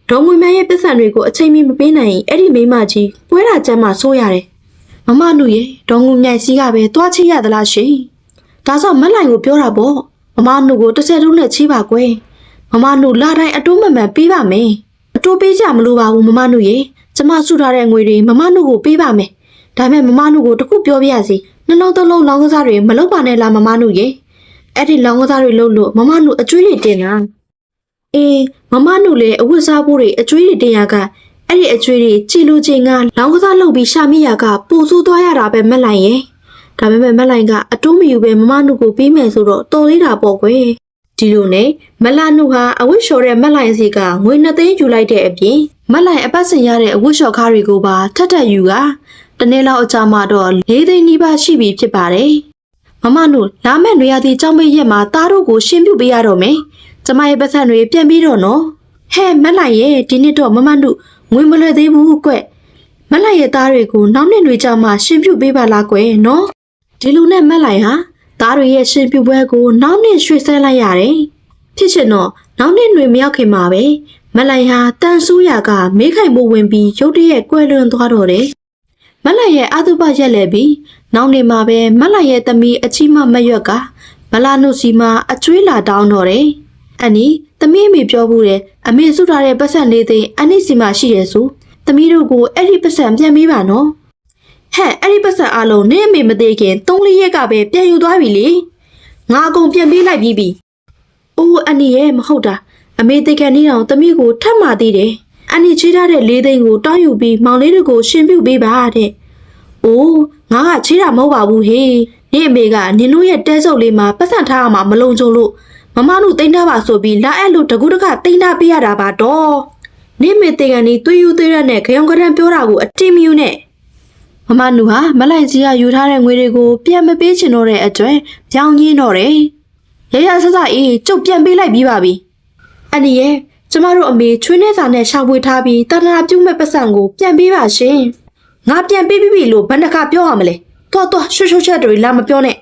ဒေါ်ငွေမြိုင်ရဲ့ပတ်စံတွေကိုအချိန်မီမပေးနိုင်ရင်အဲ့ဒီမိမကြီးပွဲတာကျမ်းမှဆိုးရတယ်မမနုရဲ့ဒေါ်ငွေမြိုင်စီကပဲတွားချရသလားရှင်ဒါဆိုမက်လိုက်ကိုပြောတာပေါ့မမနုကို30လုံးနဲ့ချီးပါကွယ်မမနုလာတိုင်းအတိုးမမှန်ပေးပါမယ်အတိုးပေးကြမလို့ပါဘူးမမနုရေကျမစုထားတဲ့ငွေတွေမမနုကိုပေးပါမယ်ဒါပေမဲ့မမနုကိုတခုပြောပြရစီနှလုံးသုံးလုံးလောင်းကစားတွေမလုပ်ပါနဲ့လားမမနုရေအဲ့ဒီလောင်းကစားတွေလုပ်လို့မမနုအကျွေးတွေတင်တာမမနုလည်းအဝတ်စားဖို့တွေအကျွေးတွေတင်ရကအဲ့ဒီအကျွေးတွေကြည်လူချင်းကလောင်းကစားလုပ်ပြီးရှာမိရကပူဆိုးသွားရတာပဲမက်လိုက်ရဲ့ဒါပေမဲ့မက်လိုက်ကအတိုးမယူပဲမမနုကိုပေးမယ်ဆိုတော့တော်သေးတာပေါ့ကွယ်ဒီလိုနဲ့မလာနုဟာအဝတ်လျှော်တဲ့မက်လိုက်စီကငွေ2သိန်းယူလိုက်တဲ့အပြင်မက်လိုက်အပတ်စဉ်ရတဲ့အဝတ်လျှော်ကားတွေကိုပါထပ်ထပ်ယူကတနေ့လောက်အကြာမှတော့4သိန်းနီးပါးရှိပြီဖြစ်ပါတယ်မမနုလာမဲ့နွေရာသီကျောင်းပိတ်ရက်မှာသားတို့ကိုရှင်းပြပေးရတော့မယ်ကျမရဲ့ပတ်စံတွေပြန်ပြီးတော့နော်ဟဲ့မက်လိုက်ရဲ့ဒီနှစ်တော့မမနုငွေမလွယ်သေးဘူးကွမက်လိုက်ရဲ့သားတွေကိုနောက်နှစ်တွေကြာမှရှင်းပြပေးပါလားကွယ်နော်ဒီလိုနဲ့မက်လိုက်ဟာသားတွေရဲ့ရှင်းပြပွဲကိုနောက်နှစ်ရွှေ့ဆဲလိုက်ရတယ်ဖြစ်ချင်တော့နောက်နှစ်တွေမရောက်ခင်မှာပဲမက်လိုက်ဟာတန်ဆူးရကမေးခိုင်မိုးဝင်ပြီးရုတ်တရက်ကွဲလွန်သွားတော့တယ်မက်လိုက်ရဲ့အတုပရက်လဲပြီးနောက်နေ့မှာပဲမက်လိုက်ရဲ့သမီးအချီမမရွက်ကမလာနုစီမှာအကျွေးလာတောင်းတော့တယ်အန်နီသမီးအမေပြောဘူးတယ်အမေစုထားတဲ့ပတ်စံလေးသိန်းအန်နီစီမှာရှိတယ်ဆိုသမီးတို့ကိုအဲ့ဒီပတ်စံပြန်ပေးပါနော်ဟဲ့အဲ့ဒီပတ်စံအလုံးနင့်အမေမသေးခင်3-4ရက်ကပဲပြန်ယူသွားပြီလေငါအကုန်ပြန်ပေးလိုက်ပြီအိုးအန်နီရဲ့မဟုတ်တာအမေသိကန်နေအောင်သမီးကိုထပ်မှသေးတယ်အန်နီချေးထားတဲ့4သိန်းကိုတောင်းယူပြီးမောင်လေးတို့ကိုရှင်ပြုတ်ပေးပါတဲ့အိုးငါကချေးတာမဟုတ်ပါဘူးဟေးနင့်အမေကနင်တို့ရဲ့တဲစုပ်လေးမှာပတ်စံထားအောင်မလုံခြုံလို့မမနုတိန်းထားပါဆိုပြီးလာအဲ့လို့တကူတကတိန်းထားပေးရတာပါတော့နင့်မေတေကန်နီသွေးယူသွေးရက်နဲ့ခရောင်ကရန်ပြောတာကိုအတိမယူနဲ့မမနုဟာမလိုက်စီကယူထားတဲ့ငွေတွေကိုပြန်မပေးချင်တော့တဲ့အတွက်ပြောင်းရင်းတော့တယ်ရရဆဆအေးကျုပ်ပြန်ပေးလိုက်ပြီးပါပြီအန်ဒီရဲ့ကျမတို့အမေချွေးနေစာနဲ့ရှာဖွေထားပြီးတာနာပြုတ်မဲ့ပတ်စံကိုပြန်ပေးပါရှင်ငါပြန်ပေးပြီလို့ဘယ်နှခါပြောရမလဲတော်ရွှှချက်တွေလာမပြောနဲ့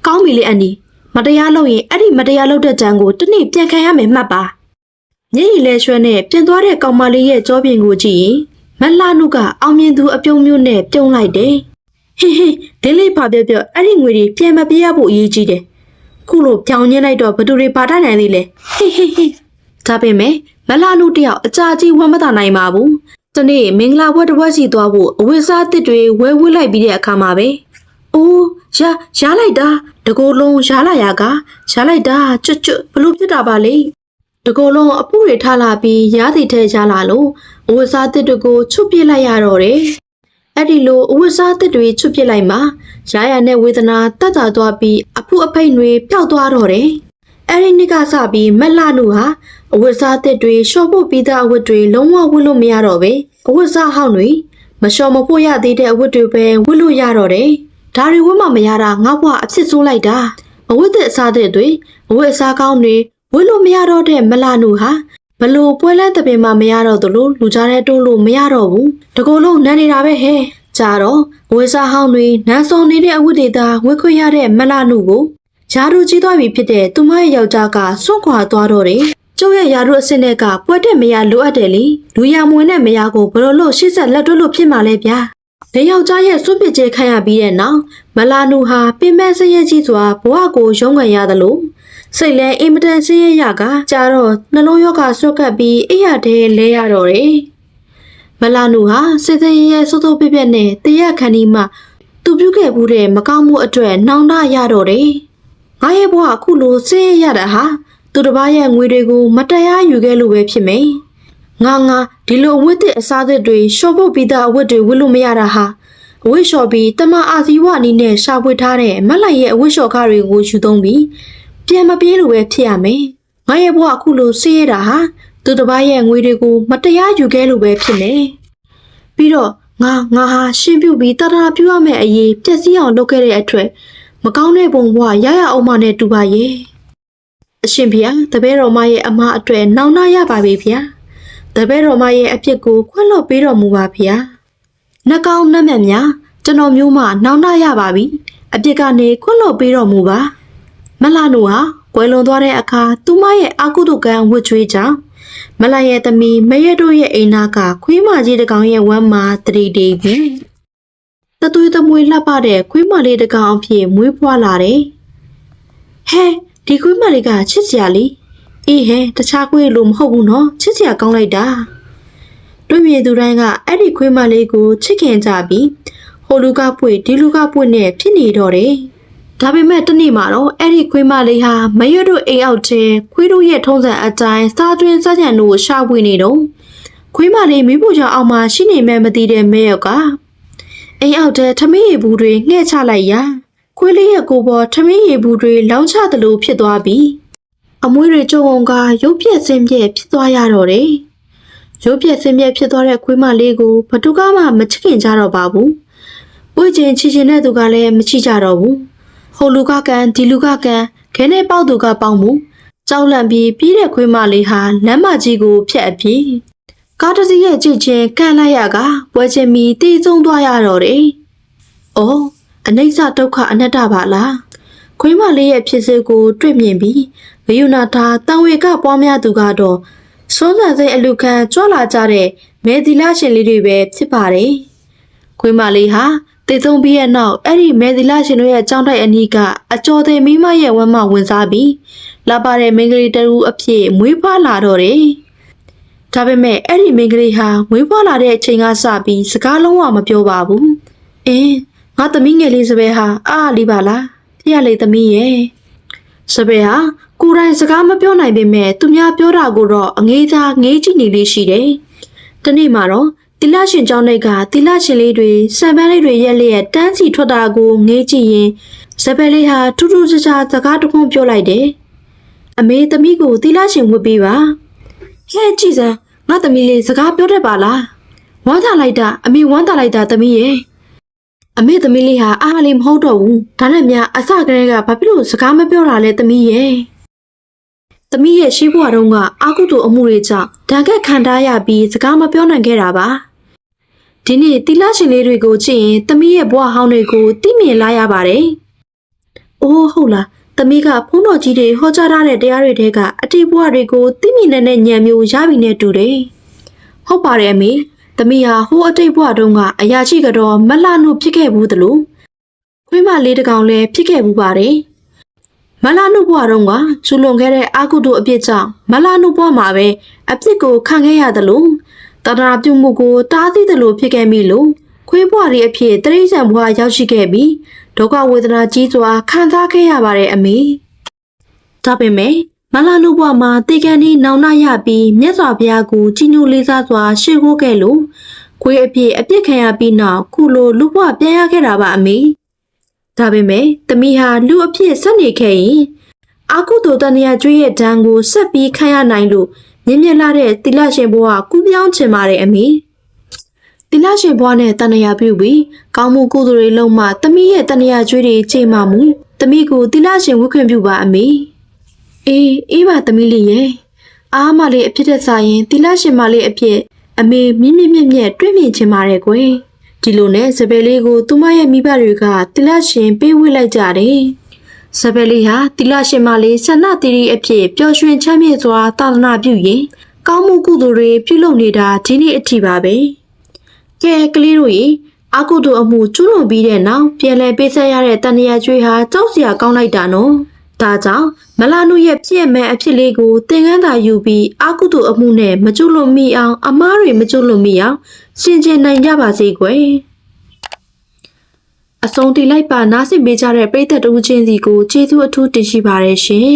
ကောင်းပြီလေအန်ဒီမတရားလုပ်ရင်အဲ့ဒီမတရားလုပ်တဲ့ကြံကိုတနေ့ပြန်ခံရမယ်မှတ်ပါညင်ရီလဲရွှဲနဲ့ပြန်သွားတဲ့ကောင်မလေးရဲ့ကြောပြင်ကိုကြည့်ရင်မလာနုကအောင်မြင်သူအပြုံးမျိုးနဲ့ပြုံးလိုက်တယ်ဟင်းဒင်းလေးပါပြောအဲ့ဒီငွေတွေပြန်မပေးရဖို့အရေးကြီးတယ်ခုလိုပြောင်းညင်းလိုက်တော့ဘသူတွေပါတတ်နိုင်သေးလဲဟင်းဒါပေမဲ့မလာနုတယောက်အကြာကြီးဝမ်းမသာနိုင်ပါဘူးတနေ့မင်္ဂလာဘွဲ့တစ်ဘွဲ့စီသွားဖို့အဝတ်စားတစ်တွေဝဲဝှက်လိုက်ပြီးတဲ့အခါမှာပဲအိုးရလိုက်တာတကိုယ်လုံးရလာရကရလိုက်တာကျွတ်ဘလို့ဖြစ်တာပါလေ တကောလုံးအပူတွေထားလာပြီးရားသည့်ထဲချလာလို့အဝတ်စားတစ်တွေကိုချွတ်ပစ်လိုက်ရတော့တယ်။အဲ့ဒီလိုအဝတ်စားတစ်တွေချွတ်ပစ်လိုက်မှရရနဲ့ဝေဒနာတက်တာသွားပြီးအဖုအဖိတ်တွေပျောက်သွားတော့တယ်။အဲ့ဒီနေ့ကစပြီးမက်လာနုဟာအဝတ်စားတစ်တွေရှော့ဖို့ပြီးသားအဝတ်တွေလုံးဝဝတ်လို့မရတော့ပဲအဝတ်စားဟောင်းတွေမလျှော်မဖို့ရသေးတဲ့အဝတ်တွေပဲဝတ်လို့ရတော့တယ်။ဒါတွေဝတ်မှမရတာငါ့ဘဝအဖြစ်ဆိုးလိုက်တာအဝတ်တဲ့အစားတွေအဝတ်အစားကောင်းတွေဝတ်လို့မရတော့တဲ့မလာနုဟာဘလို့ပွဲလန်းတပင်မှမရတော့သလိုလူကြားတဲ့တိုးလို့မရတော့ဘူးတကောလုံးနန်းနေတာပဲဟဲ့ကြတော့အဝတ်စားဟောင်းတွေနန်းစော်နေတဲ့အဝတ်တွေသာဝတ်ခွင့်ရတဲ့မလာနုကိုယာတို့ကြီးသွားပြီဖြစ်တဲ့သူမရဲ့ယောက်ျားကစွန့်ခွာသွားတော့တယ်ကျုပ်ရဲ့ယာတို့အစ်စ်နဲ့ကပွဲတက်မရလိုအပ်တယ်လေလူရမွေနဲ့မရကိုဘလို့လို့ရှစ်ဆက်လက်တွဲလို့ဖြစ်မှာလဲဗျာလေယောက်ျားရဲ့စွန့်ပစ်ခြင်းခံရပြီးတဲ့နောက်မလာနုဟာပင်ပန်းဆင်းရဲကြီးစွာဘဝကိုရုန်းကန်ရသလိုစိတ်လဲအင်မတန်ဆင်းရဲရကကြာတော့နှလုံးရောဂါဆွတ်ကပ်ပြီးအိယာထဲလဲရတော့တယ်မလာနုဟာစိတ်ဆင်းရဲစိုးစိုးပြပြနဲ့တရက်ခဏီမှသူပြုခဲ့မှုတဲ့မကောင်းမှုအတွက်နှောင်တရတော့တယ်ငါရဲ့ဘဝအခုလိုဆင်းရဲရတာဟာသူတစ်ပါးရဲ့ငွေတွေကိုမတရားယူခဲ့လို့ပဲဖြစ်မယ်ငါဒီလိုအဝတ်အစားတွေရှော့ဖို့ပြီးသားအဝတ်တွေဝတ်လို့မရတာဟာအဝတ်လျှော်ပြီးတမအာဇီဝအနေနဲ့ရှာဖွေထားတဲ့မက်လိုက်ရဲ့အဝတ်လျှော်ခါတွေကိုယူသုံးပြီးပြန်မပြေးလို့ပဲဖြစ်ရမယ်ငါရဲ့ဘဝအခုလိုဆင်းရဲတာဟာသူတစ်ပါးရဲ့ငွေတွေကိုမတရားယူခဲ့လို့ပဲဖြစ်မယ်ပြီးတော့ငါဟာရှင်းပြပြီးတရာပြရမယ့်အရေးပြည့်စည်အောင်လုပ်ခဲ့တဲ့အတွက်မကောင်းတဲ့ဘုံဘဝရရအောင်မနဲ့တူပါရဲ့အရှင်ဖေတပည့်တော်မရဲ့အမအတွက်နှောင်နှရပါပြီဖေတပည့်တော်မရဲ့အပြစ်ကိုခွင့်လွှတ်ပေးတော်မူပါဖေနှကောင်းနှက်မြတ်များကျွန်တော်မျိုးမနှောင်နှရပါပြီအပြစ်ကနေခွင့်လွှတ်ပေးတော်မူပါမလာနုဟာကွယ်လွန်သွားတဲ့အခါသူမရဲ့အာကုတုကံဝတ်ချွေးကြောင့်မလာရဲ့သမီးမရဲတို့ရဲ့အိမ်နာကခွေးမကြီးတကောင်ရဲ့ဝမ်းမှာတရီတေးပြီးတသွေးသမွေလှပတဲ့ခွေးမလေးတကောင်အဖြစ်မွေးဖွားလာတယ်ဟဲဒီခွေးမလေးကချစ်စရာလေးအေးဟဲတခြားခွေးလိုမဟုတ်ဘူးနော်ချစ်စရာကောင်းလိုက်တာတွေ့မြင်သူတိုင်းကအဲ့ဒီခွေးမလေးကိုချစ်ခင်ကြပြီးဟိုလူကပွေဒီလူကပွေနဲ့ဖြစ်နေတော့တယ်ဒါပေမဲ့တနေ့မှာတော့အဲ့ဒီခွေးမလေးဟာမရွတ်တို့အိမ်အောက်ထဲခွေးတို့ရဲ့ထုံးစံအတိုင်းစားတွင်းစားကြံတို့ကိုရှာဖွေနေတော့ခွေးမလေးမိဖို့ကြောင့်အောက်မှာရှိနေမှမသိတဲ့မဲရောက်ကအိမ်အောက်ထဲထမင်းရည်ဘူးတွေငှဲ့ချလိုက်ရာခွေးလေးရဲ့ကိုယ်ပေါ်ထမင်းရည်ဘူးတွေလောင်းချသလိုဖြစ်သွားပြီးအမွှေးတွေကြုံအောင်ကရုပ်ပြက်ဆင်းပြက်ဖြစ်သွားရတော့တယ်ရုပ်ပြက်ဆင်းပြက်ဖြစ်သွားတဲ့ခွေးမလေးကိုဘသူကမှမချစ်ခင်ကြတော့ပါဘူးပွေချင်းချီချင်တဲ့သူကလည်းမချစ်ကြတော့ဘူးဟိုလူကကန်ဒီလူကကန်ခဲနဲ့ပေါက်သူကပေါက်မှုကြောက်လန့်ပြီးပြေးတဲ့ခွေးမလေးဟာလမ်းမကြီးကိုဖြတ်အပြေးကားတစ်စီးရဲ့ကြည့်ချင်းကန်လိုက်ရကပွဲချင်းမီတီးဆုံးသွားရတော့တယ်။အော်အနိစ္စဒုက္ခအနတ္တပါလား။ခွေးမလေးရဲ့ဖြစ်စဉ်ကိုတွေ့မြင်ပြီးဂယုဏတာတန်ဝေကပွားများသူကတော့စွန်းဆန်စိတ်အလူခံကြွလာကြတဲ့မေဒီလာရှင်လေးတွေပဲဖြစ်ပါတယ်။ခွေးမလေးဟာတည်ဆုံးပြီးရဲ့နောက်အဲ့ဒီမေဒီလာရှင်တို့ရဲ့ကြောင်းတိုက်အနီးကအကျော်သေးမိမရဲ့ဝမ်းမဝင်စားပြီးလာပါတဲ့မင်္ဂလိတရူအဖြစ်မွေးဖွားလာတော့တယ်။ဒါပေမဲ့အဲ့ဒီမင်္ဂလိဟာမွေးဖွားလာတဲ့အချိန်ကစပြီးစကားလုံးဝမပြောပါဘူး။ငါသမီးငယ်လေးစပယ်ဟာအားလေးပါလား။ပြရလေသမီးရဲ့စပယ်ဟာကိုယ်တိုင်စကားမပြောနိုင်ပေမဲ့သူများပြောတာကိုတော့အငေးသားငေးကြည့်နေလေးရှိတယ်။တနေ့မှာတော့တီလာရှင်ကျောင်းတွေကတီလာရှင်လေးတွေစံပန်းလေးတွေရက်လျက်တန်းစီထွက်တာကိုငေးကြည့်ရင်စပယ်လေးဟာထူးထူးခြားခြားစကားတစ်ခုပြောလိုက်တယ်။အမေသမီးကိုတီလာရှင်ဝတ်ပေးပါ။ဟဲ့ကြည့်စမ်းငါသမီးလေးစကားပြောတတ်ပါလား။ဝမ်းသာလိုက်တာအမေဝမ်းသာလိုက်တာသမီးရဲ့အမေသမီးလေးဟာအားလေးမဟုတ်တော့ဘူး။ဒါနဲ့များအစကတည်းကဘာဖြစ်လို့စကားမပြောတာလဲသမီးရဲ့။သမီးရဲ့ရှိဘွားတုန်းကအာကုတုအမှုတွေကြောင့်ဒဏ်ခတ်ခံထားရပြီးစကားမပြောနိုင်ခဲ့တာပါဒီနေ့တီလာရှင်လေးတွေကိုကြည့်ရင်သမီးရဲ့ဘွားဟောင်းတွေကိုသိမြင်လာရပါတယ်အိုးဟုတ်လားသမီးကဖုန်းတော်ကြီးတွေဟောကြားထားတဲ့တရားတွေထဲကအတိတ်ဘွားတွေကိုသိမြင်တဲ့ဉာဏ်မျိုးရပြီနဲ့တူတယ်ဟုတ်ပါတယ်အမေသမီးဟာဟိုအတိတ်ဘွားတုန်းကအရာရှိကတော့မလှနုဖြစ်ခဲ့ဘူးသလိုခွေးမလေးတကောင်လည်းဖြစ်ခဲ့ဘူးပါတယ်မလာနုဘွားတော့ကကျူလွန်ခဲ့တဲ့အာကုတုအပြစ်ကြောင့်မလာနုဘွားမှာပဲအပြစ်ကိုခံခဲ့ရတယ်လို့တတရာပြုမှုကိုတားသိတယ်လို့ဖြစ်ခဲ့မိလို့ခွေးဘွားရဲ့အဖြစ်တရိษံဘွားရောက်ရှိခဲ့ပြီးဒုက္ခဝေဒနာကြီးစွာခံစားခဲ့ရပါတယ်အမေဒါပေမဲ့ မလာနုဘွားမှာတေကန်ဒီနောင်နာရပြီးမြတ်စွာဘုရားကိုကြီးညိုလေးစားစွာရှေ့ဟိုးခဲ့လို့ခွေးအပြစ်ခံရပြီးနောက်ခုလိုလူဘွားပြန်ရခဲ့တာပါအမေဒါပေမဲ့သမီးဟာလူအဖြစ်ဆက်နေခဲ့ရင်အာကုသိုလ်တန်ရာကျွေးရဲ့ဒဏ်ကိုဆက်ပြီးခံရနိုင်လို့မြင့်မြတ်လာတဲ့တိလရှင်ဘွားကူးပြောင်းချင်ပါတယ်အမေတိလရှင်ဘွားနဲ့တန်ရာပြုပြီးကောင်းမှုကုသိုလ်တွေလုံးမှသမီးရဲ့တန်ရာကျွေးတွေချိန်မှမူသမီးကိုတိလရှင်ဝတ်ခွင့်ပြုပါအမေအေးပါသမီးလေးရဲ့အားမလေးအဖြစ်သက်ဆိုင်ရင်တိလရှင်မလေးအဖြစ်အမေမြင့်မြတ်တွေ့မြင်ချင်ပါတယ်ကွယ်ဒီလိုနဲ့စပယ်လေးကိုသူမရဲ့မိဘတွေကတိလရှင်ပေးဝေလိုက်ကြတယ်စပယ်လေးဟာတိလရှင်မလေးဆန္ဒတီရီအဖြစ်ပျော်ရွှင်ချမ်းမြေ့စွာသာသနာပြုရင်ကောင်းမှုကုသိုလ်တွေပြုလုပ်နေတာဒီနေ့အထိပါပဲကဲကလေးတို့ရေအကုသိုလ်အမှုကျွလွန်ပြီးတဲ့နောက်ပြန်လည်ပေးဆက်ရတဲ့တန်ရာကျွေးဟာကြောက်စရာကောင်းလိုက်တာနော်ဒါကြောင့်မလာနုရဲ့ပြည့်မဲ့အဖြစ်လေးကိုသင်ခန်းသာယူပြီးအကုသိုလ်အမှုနဲ့မကျွလွန်မိအောင်အမားတွေမကျွလွန်မိအောင်ရှင်ကျင်နိုင်ကြပါစေကွယ်အဆုံးတိလိုက်ပါနားဆင်ပေးကြတဲ့ပရိသတ်တို့ချင်းစီကိုကျေးဇူးအထူးတင်ရှိပါတယ်ရှင်